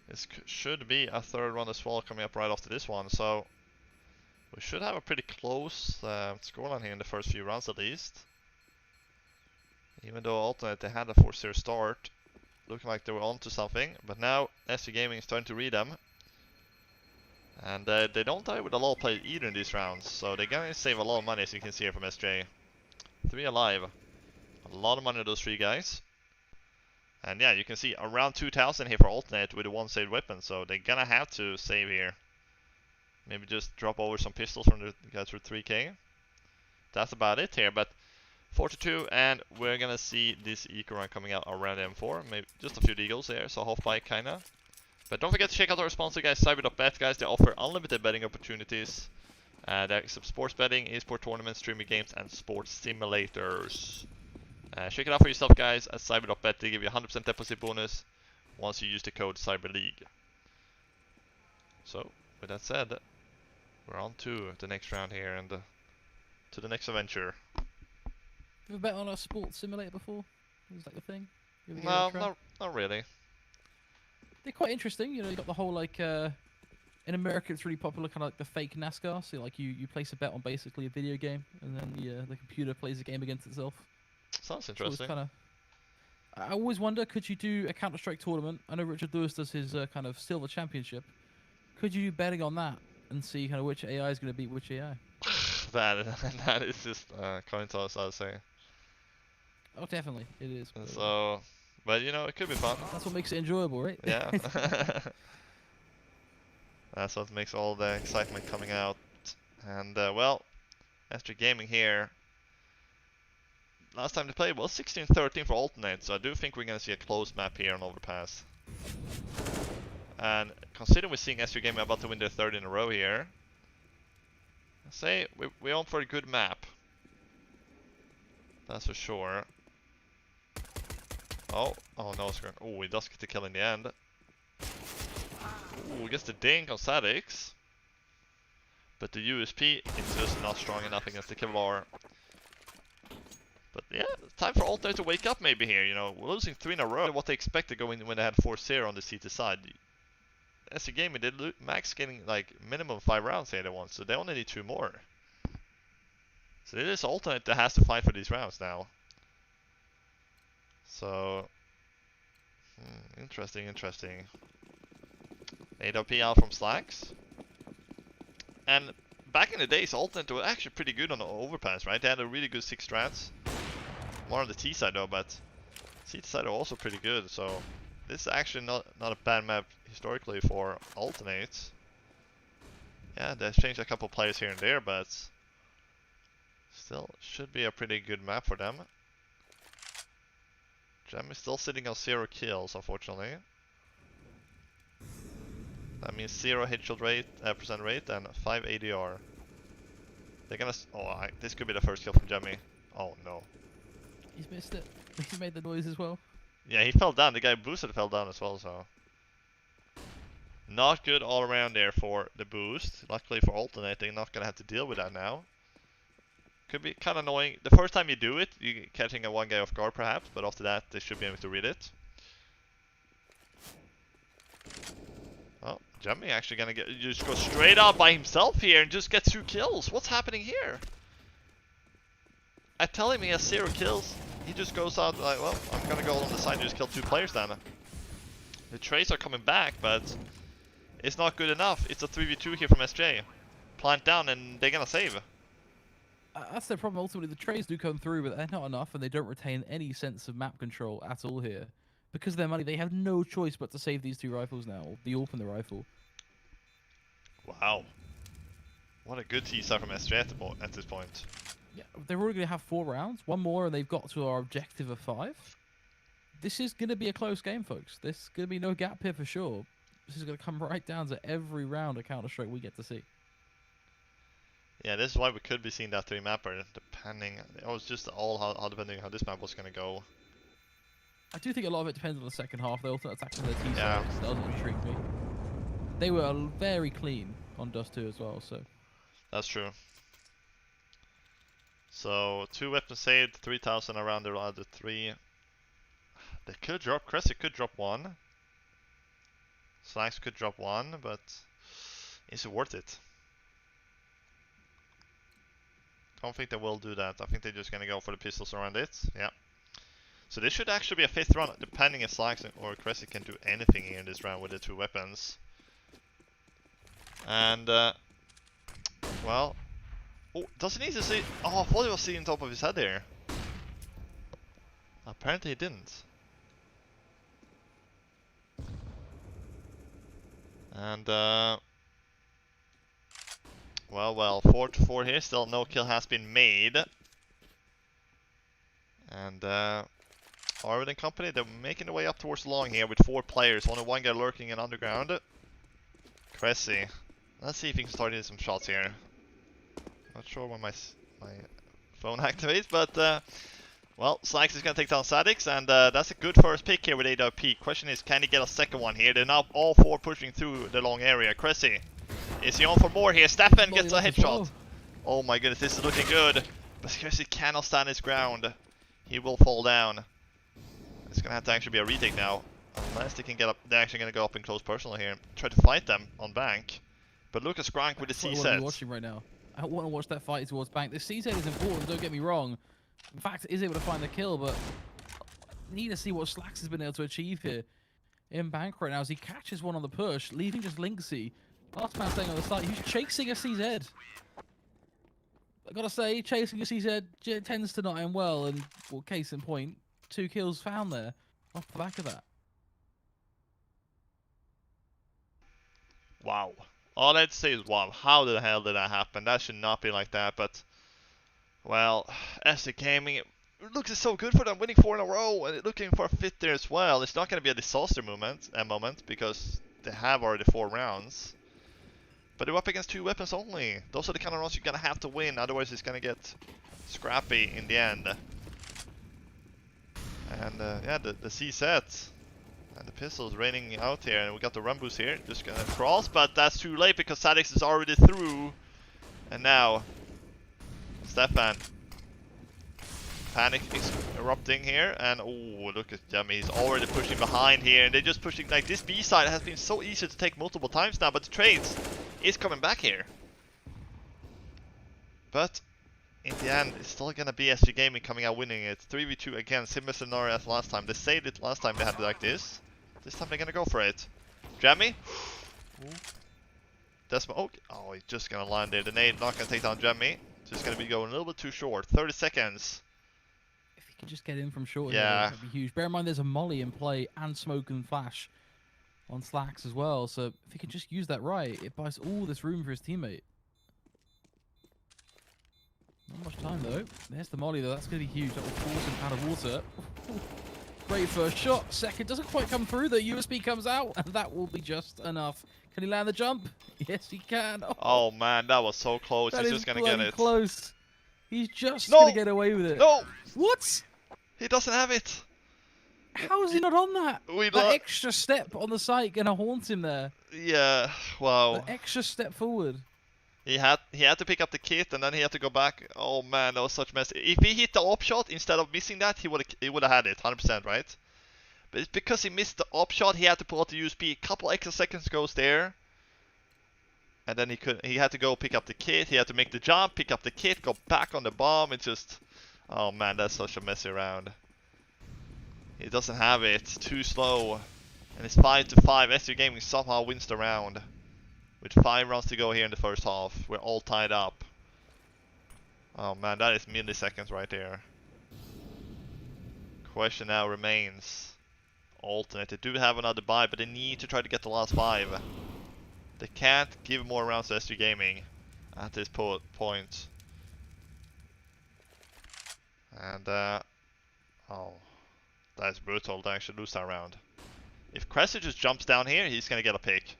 This should be a third one as well coming up right after this one, so we should have a pretty close scoreline here in the first few rounds at least. Even though Alternate, they had a 4-0 start, looking like they were onto something, but now SG Gaming is starting to read them. And they don't die with a lot of play either in these rounds, so they're gonna save a lot of money, as you can see here from SJ. 3 alive. A lot of money on those 3 guys. And yeah, you can see around 2,000 here for Alternate with a 1 saved weapon, so they're gonna have to save here. Maybe just drop over some pistols from the guys with 3k. That's about it here, but 4-2, and we're gonna see this eco run coming out around M4. Maybe just a few deagles there, so half bike kinda. But don't forget to check out our sponsor guys, Cyber.bet guys. They offer unlimited betting opportunities. They accept sports betting, esport tournaments, streaming games, and sports simulators. Check it out for yourself guys at Cyber.bet. They give you a 100% deposit bonus once you use the code CYBERLEAGUE. So, with that said, we're on to the next round here and to the next adventure. You ever bet on a sports simulator before? Was that your thing? No, not really. They're quite interesting, you know, you got the whole like, in America it's really popular, kind of like the fake NASCAR, so like you place a bet on basically a video game, and then the computer plays the game against itself. Sounds interesting. So I always wonder, could you do a Counter-Strike tournament? I know Richard Lewis does his kind of silver championship. Could you do betting on that and see kind of which AI is going to beat which AI? that is just coin toss, I would say. Oh, definitely, it is. So, but you know, it could be fun. That's what makes it enjoyable, right? Yeah. That's what makes all the excitement coming out. And well, SG Gaming here. Last time they played was 16-13 for Alternate, so I do think we're going to see a close map here on Overpass. And considering we're seeing SG Gaming about to win their 3rd in a row here, I say we're on for a good map. That's for sure. Oh no, oh, he does get the kill in the end. Oh, gets the dink on aTTaX. But the USP is just not strong enough against the Kevlar. But yeah, time for aTTaX to wake up maybe here. You know, we're losing 3 in a row. What they expected going when they had 4-0 on the CT side. As a game, they did max getting like minimum 5 rounds here they won, so they only need 2 more. So it is aTTaX that has to fight for these rounds now. So, interesting. AWP out from Slacks. And back in the days, aTTaX were actually pretty good on the Overpass, right? They had a really good 6 strats. More on the T side though, but CT side are also pretty good, so this is actually not a bad map historically for aTTaX. Yeah, they've changed a couple players here and there, but still should be a pretty good map for them. Gem is still sitting on 0 kills, unfortunately. That means 0 headshot rate, percent rate, and 5 ADR. They're gonna. This could be the first kill from Jemmy. Oh no. He's missed it. He made the noise as well. Yeah, he fell down. The guy boosted fell down as well, so. Not good all around there for the boost. Luckily for aTTaX, they're not gonna have to deal with that now. Could be kind of annoying. The first time you do it, you're catching a 1 guy off guard perhaps, but after that, they should be able to read it. Oh, Jemmy actually gonna just go straight out by himself here and just get 2 kills. What's happening here? I tell him he has 0 kills. He just goes out like, well, I'm gonna go on the side and just kill 2 players then. The trays are coming back, but it's not good enough. It's a 3v2 here from SJ. Plant down and they're gonna save. That's the problem. Ultimately, the trays do come through, but they're not enough, and they don't retain any sense of map control at all here. Because of their money, they have no choice but to save these 2 rifles now, the AWP and the rifle. Wow. What a good teaser from SJ at this point. Yeah, they're already going to have 4 rounds. 1 more, and they've got to our objective of 5. This is going to be a close game, folks. There's going to be no gap here for sure. This is going to come right down to every round of Counter-Strike we get to see. Yeah, this is why we could be seeing that 3-mapper, depending. It was just all how depending how this map was going to go. I do think a lot of it depends on the second half. They also attacking their T-sides. Yeah. That doesn't intrigue me. They were very clean on Dust 2 as well, so. That's true. So 2 weapons saved, 3,000 around the other 3. They could drop. Cressy could drop 1. Slacks could drop 1, but is it worth it? Don't think they will do that. I think they're just gonna go for the pistols around it. Yeah. So this should actually be a 5th round, depending if Slacks or Cressy can do anything here in this round with the 2 weapons. And well, oh, doesn't he see? Oh, I thought he was seeing top of his head there. Apparently he didn't. And well, 4-4 here. Still no kill has been made. And Arvid and company, they're making their way up towards long here with 4 players. Only 1 guy lurking in underground. Cressy. Let's see if he can start hitting some shots here. Not sure when my phone activates, but well, Slacks is going to take down aTTaX, and that's a good first pick here with AWP. Question is, can he get a second one here? They're now all 4 pushing through the long area. Cressy, is he on for more here? Stefan gets a headshot. Oh my goodness, this is looking good. But Cressy cannot stand his ground. He will fall down. It's going to have to actually be a retake now. Unless they can get up, they're actually going to go up in close personal here and try to fight them on bank. But look at Skrank with the C set. I'm watching right now. I want to watch that fight towards bank. This C set is important, don't get me wrong. In fact, is able to find the kill, but I need to see what Slacks has been able to achieve here in bank right now as he catches one on the push, leaving just Linksy. Last man staying on the side. He's chasing a CZ. I gotta say, chasing a CZ tends to not end well, and well, case in point, 2 kills found there off the back of that. Wow. All I'd say is wow. How the hell did that happen? That should not be like that, but well, SC Gaming, it looks so good for them, winning 4 in a row and looking for a 5th there as well. It's not going to be a disaster moment because they have already 4 rounds. But they're up against 2 weapons only. Those are the kind of rounds you're going to have to win, otherwise it's going to get scrappy in the end. And yeah, the C set. And the pistol's raining out here, and we got the run boost here. Just gonna cross, but that's too late because aTTaX is already through. And now, Stefan Panic is erupting here, and oh, look at Jemmy, he's already pushing behind here, and they're just pushing, like, this B side has been so easy to take multiple times now, but the trades is coming back here. But in the end, it's still gonna be SG Gaming coming out winning it. 3v2 again, similar scenario as last time. They saved it last time they had it like this. This time they're gonna go for it. Jammy? Desmo, oh, he's just gonna land there. The nade not gonna take down Jammy. Just gonna be going a little bit too short. 30 seconds. If he could just get in from short, yeah, that'd be huge. Bear in mind, there's a molly in play and smoke and flash on Slacks as well. So if he could just use that right, it buys all this room for his teammate. Not much time though. There's the molly though. That's gonna be huge. That will force him out of water. Great first shot. Second doesn't quite come through. The USB comes out, and that will be just enough. Can he land the jump? Yes, he can. Oh man, that was so close. He's just gonna get it. Close. He's just gonna get away with it. No! What? He doesn't have it. How is he not on that? That extra step on the site gonna haunt him there. Yeah, wow. An extra step forward. He had to pick up the kit, and then he had to go back. Oh man, that was such a mess. If he hit the op shot instead of missing that, he would have had it 100%, right? But it's because he missed the op shot, he had to pull out the USP. A couple extra seconds goes there, and then he had to go pick up the kit. He had to make the jump, pick up the kit, go back on the bomb. It's just, oh man, that's such a messy round. He doesn't have it. Too slow, and it's 5-5. SG Gaming somehow wins the round. With 5 rounds to go here in the first half. We're all tied up. Oh man, that is milliseconds right there. Question now remains. Alternate. They do have another buy, but they need to try to get the last 5. They can't give more rounds to SG Gaming at this point. And, oh. That's brutal. They actually lose that round. If Cressy just jumps down here, he's gonna get a pick.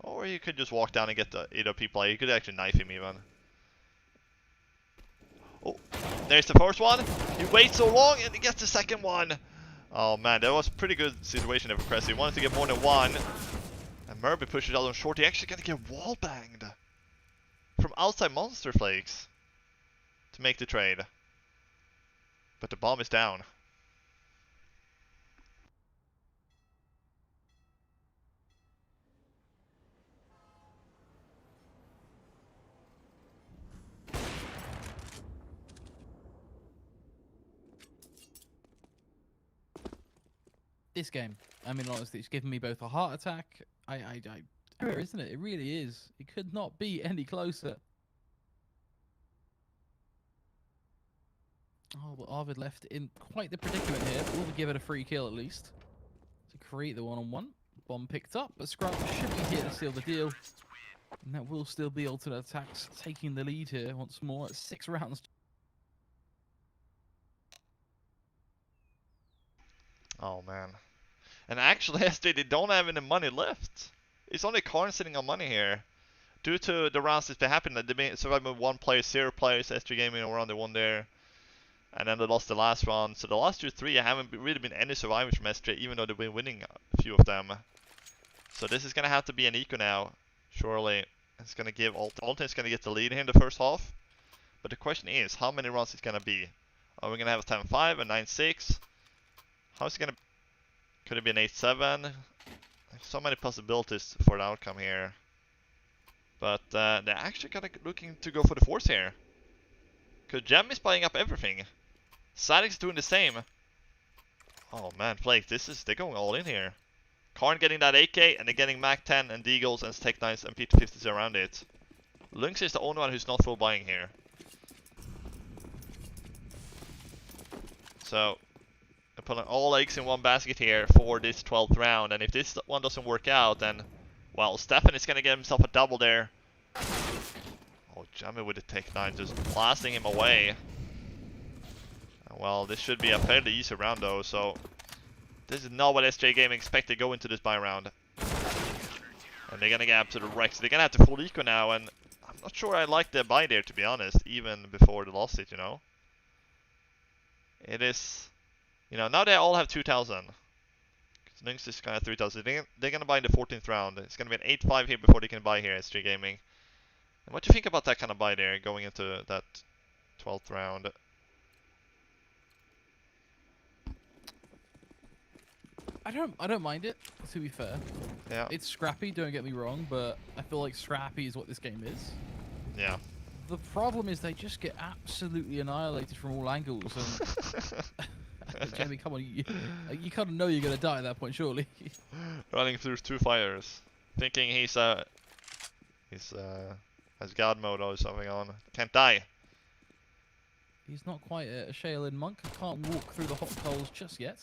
Or you could just walk down and get the AWP play. You could actually knife him even. Oh, there's the first one. He waits so long and he gets the second one. Oh man, that was a pretty good situation there for Cressy. He wanted to get more than one. And Murby pushes out on short. He actually gonna get wall banged from outside Monster Flakes to make the trade. But the bomb is down. This game, I mean, honestly, it's given me both a heart attack. Isn't it? It really is. It could not be any closer. Oh, but Arvid left in quite the predicament here. We'll give it a free kill at least to create the one-on-one. Bomb picked up, but Scrub should be here to seal the deal. And that will still be alternate attacks taking the lead here once more at 6 rounds. Oh man. And actually, SJ, they don't have any money left. It's only Karn sitting on money here. Due to the rounds that's been happening, they've been surviving with 1 player, 0 players, SJ Gaming around, they won there. And then they lost the last round. So the last 2-3 haven't really been any survivors from SJ, even though they've been winning a few of them. So this is going to have to be an eco now, surely. It's going to give Alton's going to get the lead here in the first half. But the question is, how many rounds it's going to be? Are we going to have a 10-5, a 9-6? How's it going to... Could it be an 8-7? There's so many possibilities for the outcome here. But they're actually kind of looking to go for the force here. Because Gem is buying up everything. Sadic's doing the same. Oh man, Flake, they're going all in here. Karn getting that AK, and they're getting Mac 10 and Deagles and Tech 9s and P250s around it. Lynx is the only one who's not full buying here. So, they're putting all eggs in one basket here for this 12th round, and if this one doesn't work out, then, well, Stefan is gonna get himself a double there. Oh, Jammy with the Tech 9 just blasting him away. Well, this should be a fairly easy round though, so this is not what SJ Gaming expected to go into this buy round. And they're gonna get absolute wrecks. They're gonna have to full eco now, and I'm not sure I like the buy there, to be honest, even before they lost it, you know. It is, you know, now they all have 2,000. Lynx is kind of 3,000. They're gonna buy in the 14th round. It's gonna be an 8-5 here before they can buy here, SJ Gaming. And what do you think about that kind of buy there, going into that 12th round? I don't mind it, to be fair. Yeah. It's scrappy, don't get me wrong, but I feel like scrappy is what this game is. Yeah. The problem is they just get absolutely annihilated from all angles. And Jamie, come on, you kind of know you're gonna die at that point, surely. Running through 2 fires, thinking he's has God mode or something on. Can't die. He's not quite a Shaolin monk. Can't walk through the hot coals just yet.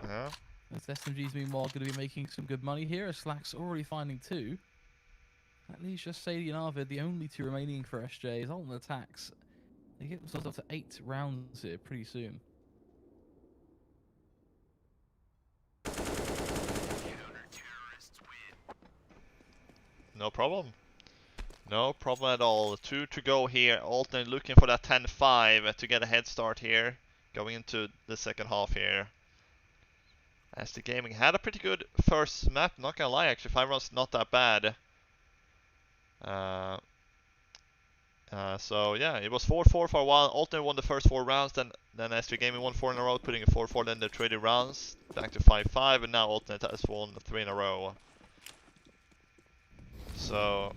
Yeah. As SMG's meanwhile going to be making some good money here. Slack's already finding 2. That leaves just Sadie and Arvid, the only 2 remaining for SJ's on aTTaX. They get themselves up to 8 rounds here pretty soon. No problem. No problem at all. 2 to go here. Alternate looking for that 10-5 to get a head start here. Going into the second half here. aTTaX Gaming had a pretty good first map, not gonna lie actually. 5 rounds not that bad. So yeah, it was 4-4 for a while. Alternate won the first 4 rounds, then aTTaX Gaming won 4 in a row, putting a 4-4, then the traded rounds. Back to 5-5, and now Alternate has won 3 in a row. So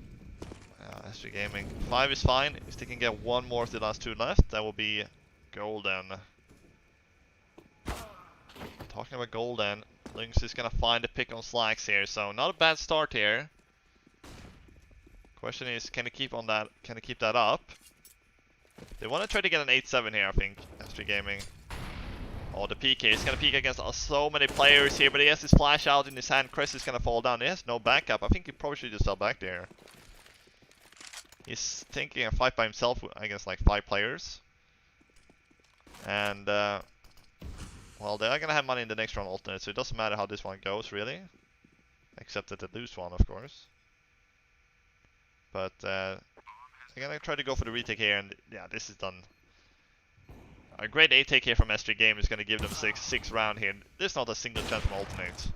aTTaX Gaming 5 is fine. If they can get 1 more of the last 2 left, that will be golden. Talking about golden, Lynx is gonna find a pick on Slacks here, so not a bad start here. Question is, can he keep on that? Can he keep that up? They want to try to get an 8-7 here, I think. aTTaX Gaming. Oh, the PK. He's gonna peek against so many players here, but he has his flash out in his hand. Crest is gonna fall down. He has no backup. I think he probably should just fell back there. He's thinking a fight by himself against like 5 players. And well, they are gonna have money in the next round alternate, so it doesn't matter how this one goes really, except that they lose one, of course. But they're gonna try to go for the retake here, and yeah, this is done. A great aTTaX here from aTTaX Game is gonna give them 6 round here. There's not a single chance from alternate.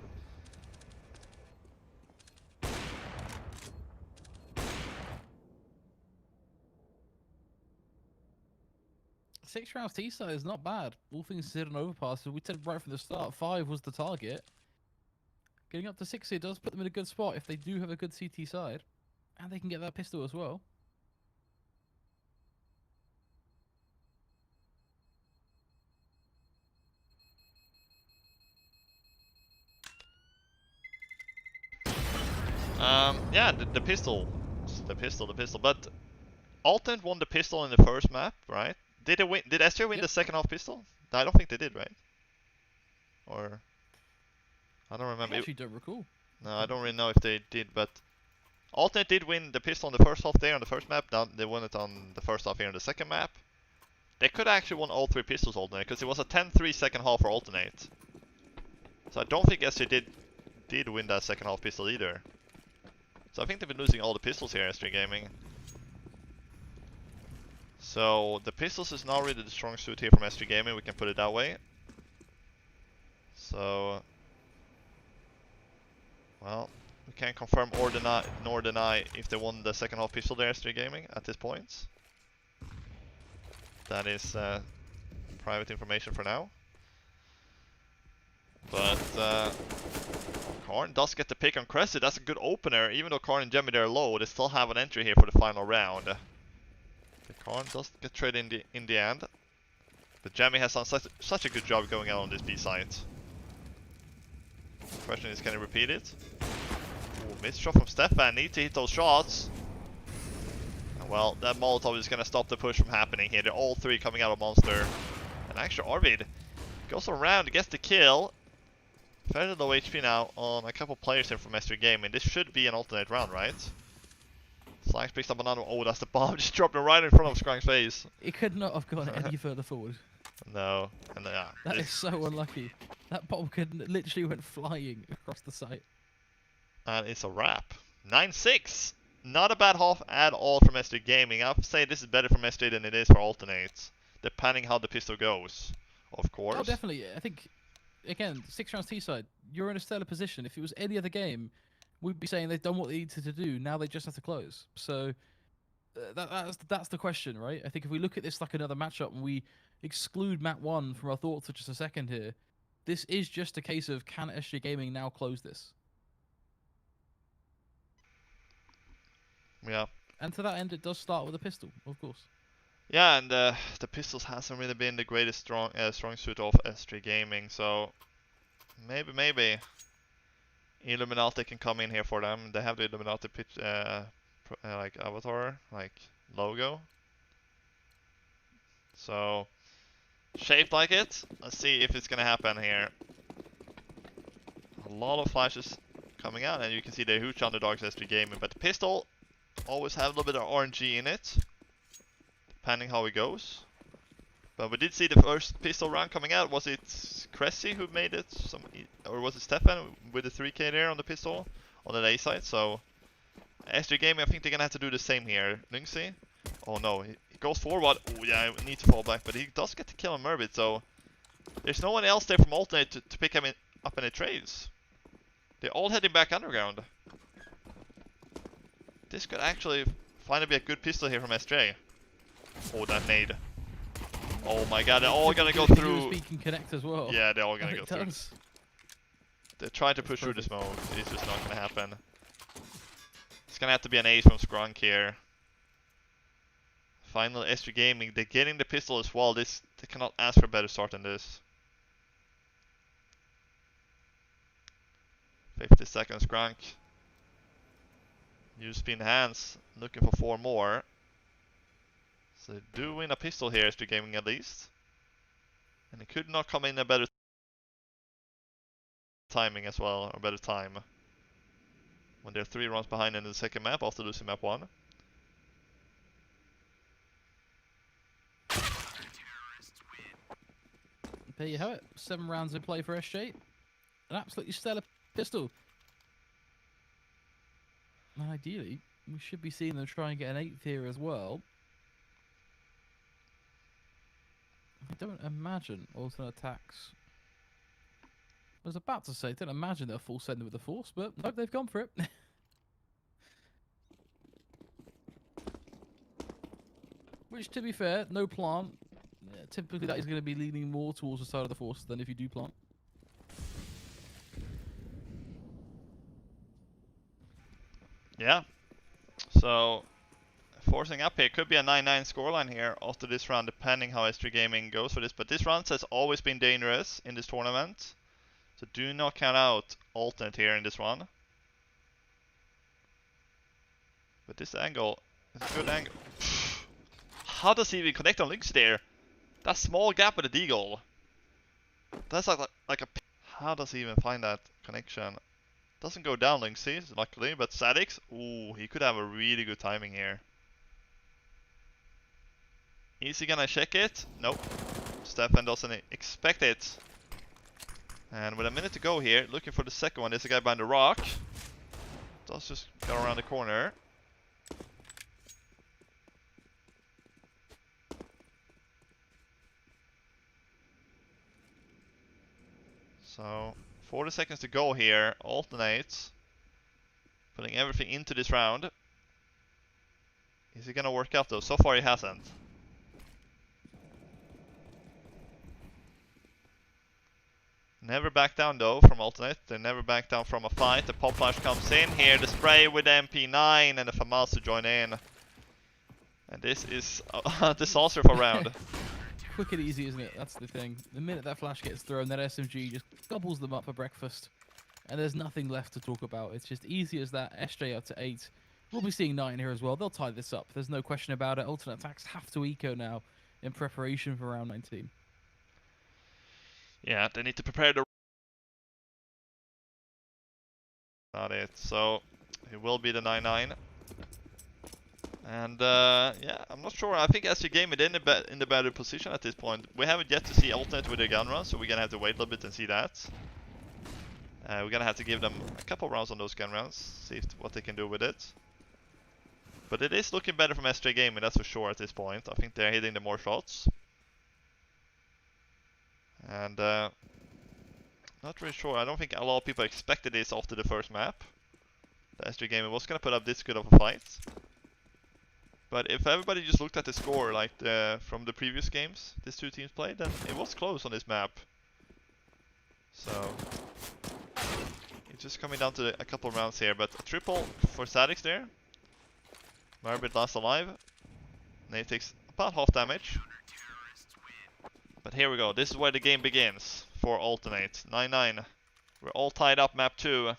Six rounds T-side is not bad. All things considered on Overpass, we said right from the start, 5 was the target. Getting up to 6 here does put them in a good spot if they do have a good CT side. And they can get that pistol as well. Yeah, the pistol. The pistol. But Alternate won the pistol in the first map, right? Did they win? Did aTTaX win the second half pistol? No, I don't think they did, right? Or I don't remember. I actually don't recall. No, I don't really know if they did, but Alternate did win the pistol in the first half there on the first map. Now they won it on the first half here on the second map. They could actually won all 3 pistols Alternate, because it was a 10-3 second half for Alternate. So I don't think aTTaX did win that second half pistol either. So I think they've been losing all the pistols here, aTTaX Gaming. So the pistols is not really the strong suit here from aTTaX Gaming, we can put it that way. So, well, we can't confirm or deny, nor deny if they won the second half pistol there, aTTaX Gaming, at this point. That is private information for now. But Karn does get the pick on Cressy. That's a good opener. Even though Karn and Jemmy are low, they still have an entry here for the final round. The Karn does get traded in the end. But Jemmy has done such a good job going out on this B site. Question is, can he repeat it? Ooh, missed shot from Stefan. Need to hit those shots. And well, that Molotov is going to stop the push from happening here. They're all 3 coming out of Monster. And actually Arvid goes around, gets the kill. Fairly low HP now on a couple players here from aTTaX Gaming. This should be an alternate round, right? Slacks picks up another. Oh, that's the bomb. Just dropped it right in front of Skrang's face. It could not have gone any further forward. No. And yeah. That is so unlucky. That bomb could literally went flying across the site. And it's a wrap. 9-6. Not a bad half at all from aTTaX Gaming. I would say this is better from aTTaX than it is for alternates. Depending how the pistol goes. Of course. Oh, definitely. I think, again, 6 rounds T-side, you're in a stellar position. If it was any other game, we'd be saying they've done what they needed to do. Now they just have to close. So that's the question, right? I think if we look at this like another matchup and we exclude Map 1 from our thoughts for just a second here, this is just a case of, can SG Gaming now close this? Yeah. And to that end, it does start with a pistol, of course. Yeah, and the pistols hasn't really been the greatest strong suit of S3 Gaming, so maybe Illuminati can come in here for them. They have the Illuminati pitch, like avatar, like logo. So shaped like it. Let's see if it's gonna happen here. A lot of flashes coming out, and you can see the huge underdogs S3 Gaming, but the pistol always have a little bit of RNG in it, depending how it goes. But we did see the first pistol round coming out. Was it Cressy who made it? Or was it Stefan with the 3k there on the pistol on the A side? So S3 Gaming, I think they're gonna have to do the same here. Lynxy. Oh no, he goes forward. Oh yeah, I need to fall back, but he does get the kill on Merbit, so there's no one else there from alternate to pick him up in the trades. They're all heading back underground. This could actually finally be a good pistol here from SJ. Oh, that nade. Oh my god, they're all gonna go through. USB can connect as well. Yeah, they're all gonna go through. They're trying to push through the smoke. It's just not gonna happen. It's gonna have to be an ace from Skrunk here. Final SG Gaming, they're getting the pistol as well. They cannot ask for a better start than this. 50 seconds, Skrunk. USB in hands, looking for 4 more. So they do win a pistol here, SG Gaming at least. And it could not come in a better timing as well, or better time. When they're 3 rounds behind in the second map after losing map 1. There you have it. 7 rounds in play for SJ. An absolutely stellar pistol. And ideally, we should be seeing them try and get an 8th here as well. I don't imagine aTTaX. I was about to say, don't imagine they're full sender with the Force, but nope, they've gone for it. Which, to be fair, no plant. Yeah, typically that is going to be leaning more towards the side of the Force than if you do plant. Yeah. So, forcing up here, could be a 9-9 scoreline here after this round, depending how S3 Gaming goes for this. But this round has always been dangerous in this tournament. So do not count out alternate here in this one. But this angle is a good angle. How does he even connect on Lynx there? That small gap with the deagle. That's like a... How does he even find that connection? Doesn't go down Lynxy, luckily, but aTTaX, ooh, he could have a really good timing here. Is he gonna check it? Nope. Stefan doesn't expect it. And with a minute to go here, looking for the second one, there's a guy behind the rock. Does just go around the corner. So, 40 seconds to go here, alternates. Putting everything into this round. Is he gonna work out though? So far he hasn't. Never back down though from alternate. They never back down from a fight. The pop flash comes in here. The spray with the MP9 and the FAMAS to join in. And this is a disaster for round. Quick and easy, isn't it? That's the thing. The minute that flash gets thrown, that SMG just gobbles them up for breakfast. And there's nothing left to talk about. It's just easy as that. SJ up to 8. We'll be seeing 9 here as well. They'll tie this up. There's no question about it. aTTaX have to eco now in preparation for round 19. Yeah, they need to prepare the... Not it. So, it will be the 9-9. And yeah, I'm not sure. I think SG Gaming is in the better position at this point. We haven't yet to see alternate with their gun run, so we're gonna have to wait a little bit and see that. We're gonna have to give them a couple rounds on those gun rounds, see what they can do with it. But it is looking better from SG Gaming, that's for sure at this point. I think they're hitting the more shots. And not really sure. I don't think a lot of people expected this after the first map. The SG Gaming was gonna put up this good of a fight. But if everybody just looked at the score like from the previous games these two teams played, then it was close on this map. So it's just coming down to a couple of rounds here, but a triple for aTTaX there. Marbit last alive. Nate takes about half damage. But here we go. This is where the game begins for Alternate. 9-9. We're all tied up, map 2.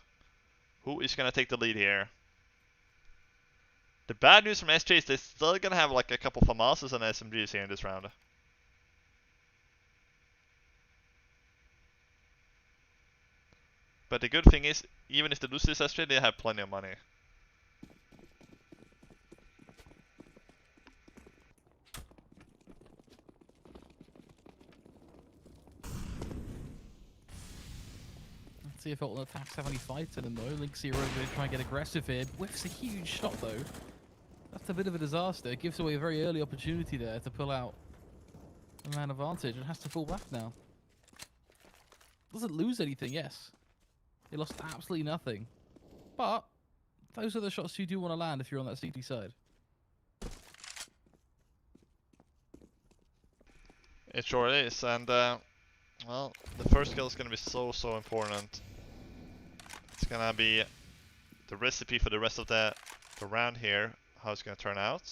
Who is going to take the lead here? The bad news from SJ is they're still going to have like a couple FAMASs and SMGs here in this round. But the good thing is, even if they lose this SJ, they have plenty of money. Let's see if aTTaX have any fight in them though. Linksy are going to try and get aggressive here. Whiffs a huge shot though. That's a bit of a disaster. It gives away a very early opportunity there to pull out a man advantage and has to fall back now. Doesn't lose anything, yes. He lost absolutely nothing. But those are the shots you do want to land if you're on that CT side. It sure is, and well, the first kill is going to be so important. It's going to be the recipe for the rest of the round here, how it's going to turn out.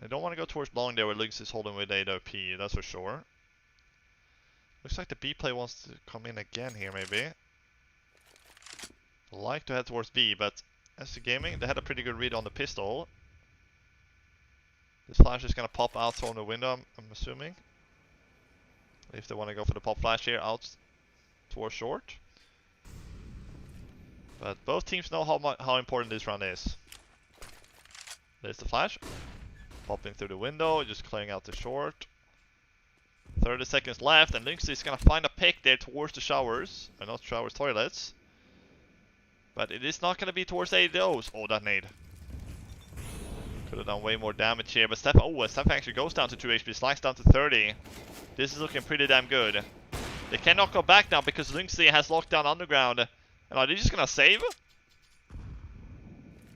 I don't want to go towards long there where Lynx is holding with AWP, that's for sure. Looks like the B play wants to come in again here, maybe. Like to head towards B, but SG Gaming, they had a pretty good read on the pistol. This flash is gonna pop out from the window, I'm assuming. If they want to go for the pop flash here, out towards short. But both teams know how important this round is. There's the flash. Popping through the window, just clearing out the short. 30 seconds left, and Lynx is gonna find a pick there towards the showers. Not showers, toilets. But it is not gonna be towards those. Oh, that nade. Could have done way more damage here, but Steph actually goes down to 2 HP, Slack's down to 30. This is looking pretty damn good. They cannot go back now because Lynxy has locked down underground. And are they just gonna save?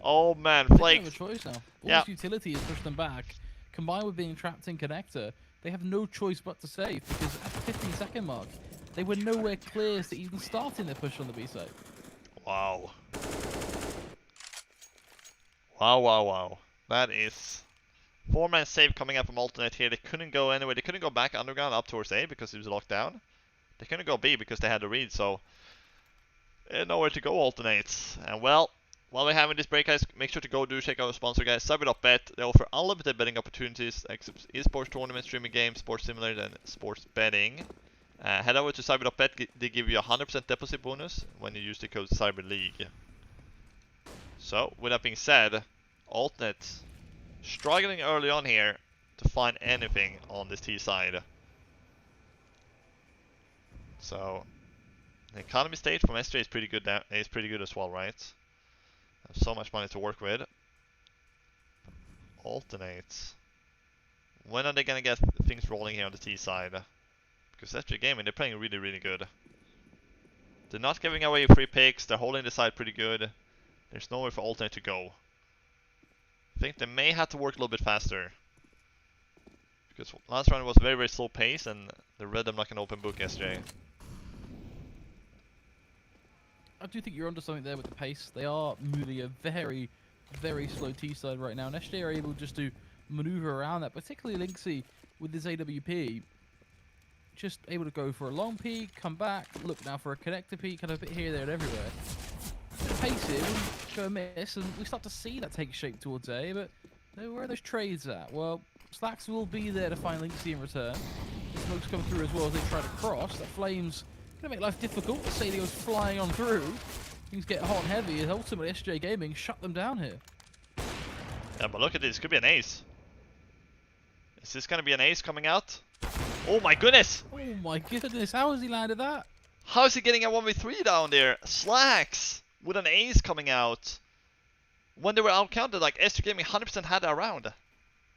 Oh man, Flake. They have a choice now. Yeah. All's utility has pushed them back. Combined with being trapped in connector, they have no choice but to save because at the 15-second mark, they were nowhere clear to even starting their push on the B side. Wow. Wow. That is 4-man save coming up from Alternate here. They couldn't go anywhere. They couldn't go back underground up towards A because it was locked down. They couldn't go B because they had the read, so nowhere to go Alternates. And well, while we're having this break, guys, make sure to go check out our sponsor, guys, Cyber.bet. They offer unlimited betting opportunities, except esports tournaments, streaming games, sports simulator, and sports betting. Head over to Cyber.bet. They give you a 100% deposit bonus when you use the code CyberLeague. So, with that being said, Altnet struggling early on here to find anything on this T side. So, the economy stage from SJ is pretty good. Is pretty good as well, right? So much money to work with. Alternates. When are they gonna get things rolling here on the T side? Because SJ Gaming, they're playing really good. They're not giving away free picks. They're holding the side pretty good. There's nowhere for Alternate to go. I think they may have to work a little bit faster. Because last round was very slow pace and they read them like an open book, SJ. I do think you're onto something there with the pace. They are moving a very slow T side right now, and SJ are able just to maneuver around that, particularly Lynxy with his AWP. Just able to go for a long peek, come back, look now for a connector peek, kind of a bit here, there, and everywhere. The pace here will go miss, and we start to see that take shape towards A, but where are those trades at? Well, Slacks will be there to find Lynxy in return. The smoke's come through as well as they try to cross. That Flame's going to make life difficult. Sadie goes flying on through. Things get hot and heavy, and ultimately SJ Gaming shut them down here. Yeah, but look at this. Could be an ace. Is this going to be an ace coming out? Oh my goodness! Oh my goodness, how has he landed that? How is he getting a 1v3 down there? Slacks with an ace coming out. When they were outcounted, like SJ Gaming 100% had that round.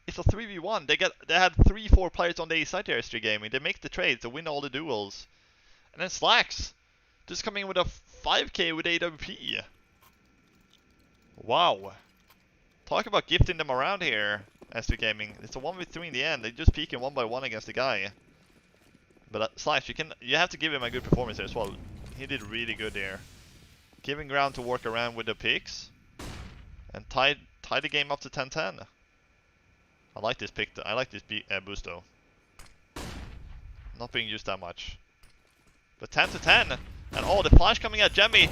It's a 3v1. They had 3-4 players on the A side here, SJ Gaming. They make the trades, they win all the duels. And then Slacks just coming in with a 5k with AWP. Wow. Talk about gifting them around here, SJ Gaming. It's a 1v3 in the end. They just peeking one by one against the guy. But Slash, you have to give him a good performance there as well. He did really good there. Giving ground to work around with the picks. And tied the game up to 10-10. I like this pick. I like this boost though. Not being used that much. But 10-10. And oh, the flash coming at Jemmy.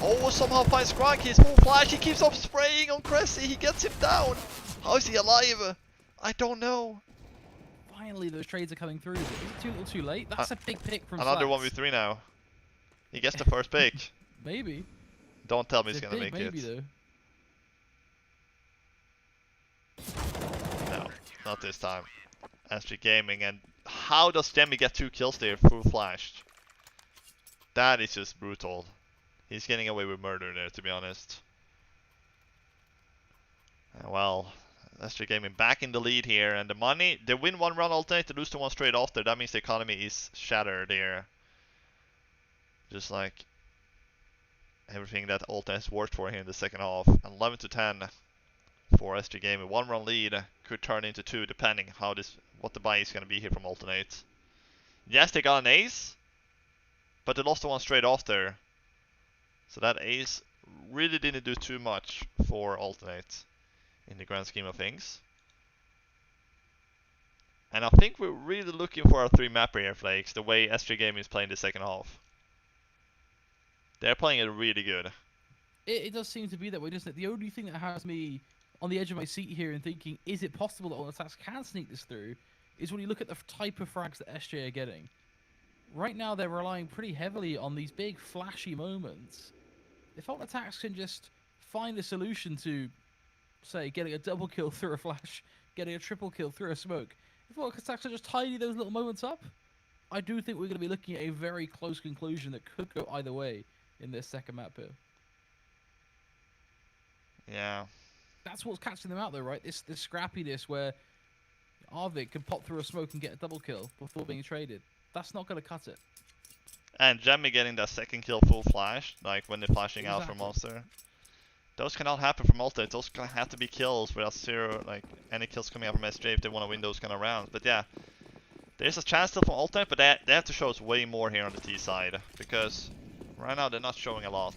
Oh, somehow finds Scrunk. His full flash. He keeps on spraying on Cressy. He gets him down. How is he alive? I don't know. Finally, those trades are coming through. Is it too little too late? That's a big pick from Another Slats. 1v3 now. He gets the first pick. Maybe. Don't tell me It's he's gonna make maybe, it. Though. No, not this time. SG Gaming, and how does Jemmy get 2 kills there full flashed? That is just brutal. He's getting away with murder there, to be honest. Well, SG Gaming back in the lead here, and the money, they win 1 round alternate, they lose to 1 straight after. That means the economy is shattered there. Just like everything that alternate has worked for here in the second half. 11-10 for SG Gaming. 1 round lead could turn into 2 depending how what the buy is going to be here from alternate. Yes, they got an ace, but they lost the 1 straight after. So that ace really didn't do too much for alternate in the grand scheme of things. And I think we're really looking for our 3 mapper here, Flakes, the way SG Gaming is playing the second half. They're playing it really good. It does seem to be that way, doesn't it? The only thing that has me on the edge of my seat here and thinking, is it possible that aTTaX can sneak this through, is when you look at the type of frags that SJ are getting. Right now, they're relying pretty heavily on these big, flashy moments. If aTTaX can just find a solution to, say, getting a double kill through a flash, getting a triple kill through a smoke, if aTTaX can just tidy those little moments up, I do think we're going to be looking at a very close conclusion that could go either way in this second map here. Yeah. That's what's catching them out, though, right? This scrappiness where Arvik can pop through a smoke and get a double kill before being traded. That's not going to cut it. And Jemmy getting that 2nd kill full flash, like when they're flashing out from Monster. Those cannot happen from Ultimate. Those gonna have to be kills without zero, like any kills coming out from SJ if they want to win those kind of rounds. But yeah, there's a chance still from Ultimate, but they have to show us way more here on the T side because right now they're not showing a lot.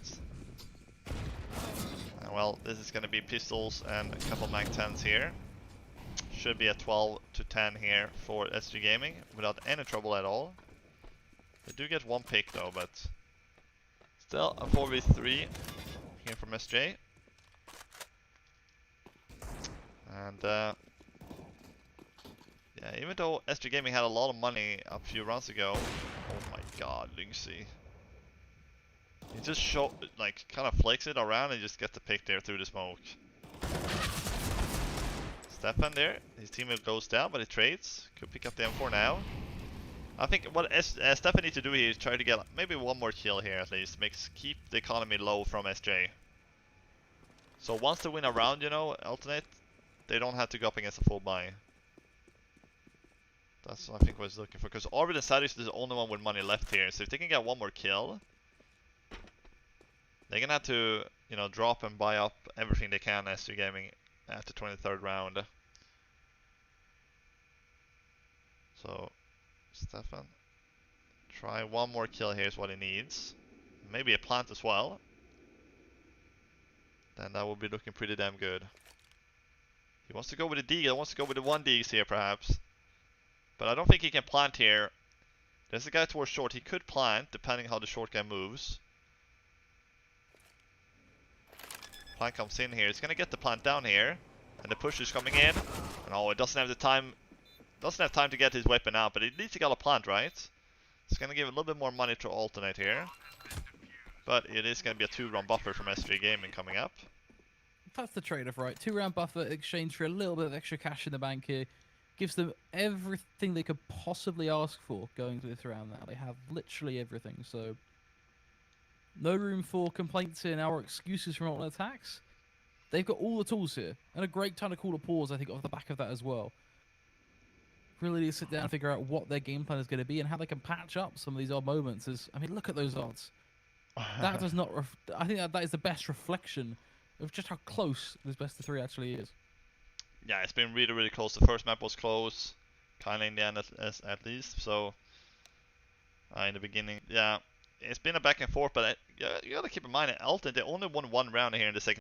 Well, this is going to be pistols and a couple Mag 10s here. Should be a 12-10 here for SG Gaming without any trouble at all. They do get 1 pick though, but still a 4v3 here from SJ. And yeah, even though SG Gaming had a lot of money a few rounds ago, oh my god, Linksy. He just kind of flakes it around and just gets the pick there through the smoke. Stefan there, his teammate goes down, but he trades. Could pick up the M4 now. I think what Stefan needs to do here is try to get maybe 1 more kill here at least. Keep the economy low from SJ. So once they win a round, you know, alternate, they don't have to go up against a full buy. That's what I think what he's looking for. Because Arvid and Sadis is the only one with money left here. So if they can get 1 more kill, they're gonna have to, you know, drop and buy up everything they can SG Gaming at the 23rd round. So, Stefan, try 1 more kill here is what he needs. Maybe a plant as well. Then that will be looking pretty damn good. He wants to go with a D, he wants to go with the 1 Ds here perhaps. But I don't think he can plant here. There's a guy towards short, he could plant depending how the short guy moves. Plant comes in here, it's gonna get the plant down here. And the push is coming in. And oh, it doesn't have the time. Doesn't have time to get his weapon out, but at least he got a plant, right? It's gonna give a little bit more money to alternate here. But it is gonna be a 2-round buffer from SG Gaming coming up. That's the trade-off, right? 2-round buffer in exchange for a little bit of extra cash in the bank here. Gives them everything they could possibly ask for going to this round now. They have literally everything, so no room for complaints in our excuses from aTTaX. They've got all the tools here, and a great ton of call to pause, I think, off the back of that as well. Really need to sit down and figure out what their game plan is going to be and how they can patch up some of these odd moments. I mean, look at those odds. That does not. I think that is the best reflection of just how close this best of 3 actually is. Yeah, it's been really, really close. The first map was close, kind of in the end at least. So in the beginning. Yeah, it's been a back and forth, but you gotta keep in mind that Elton, they only won one round here in the second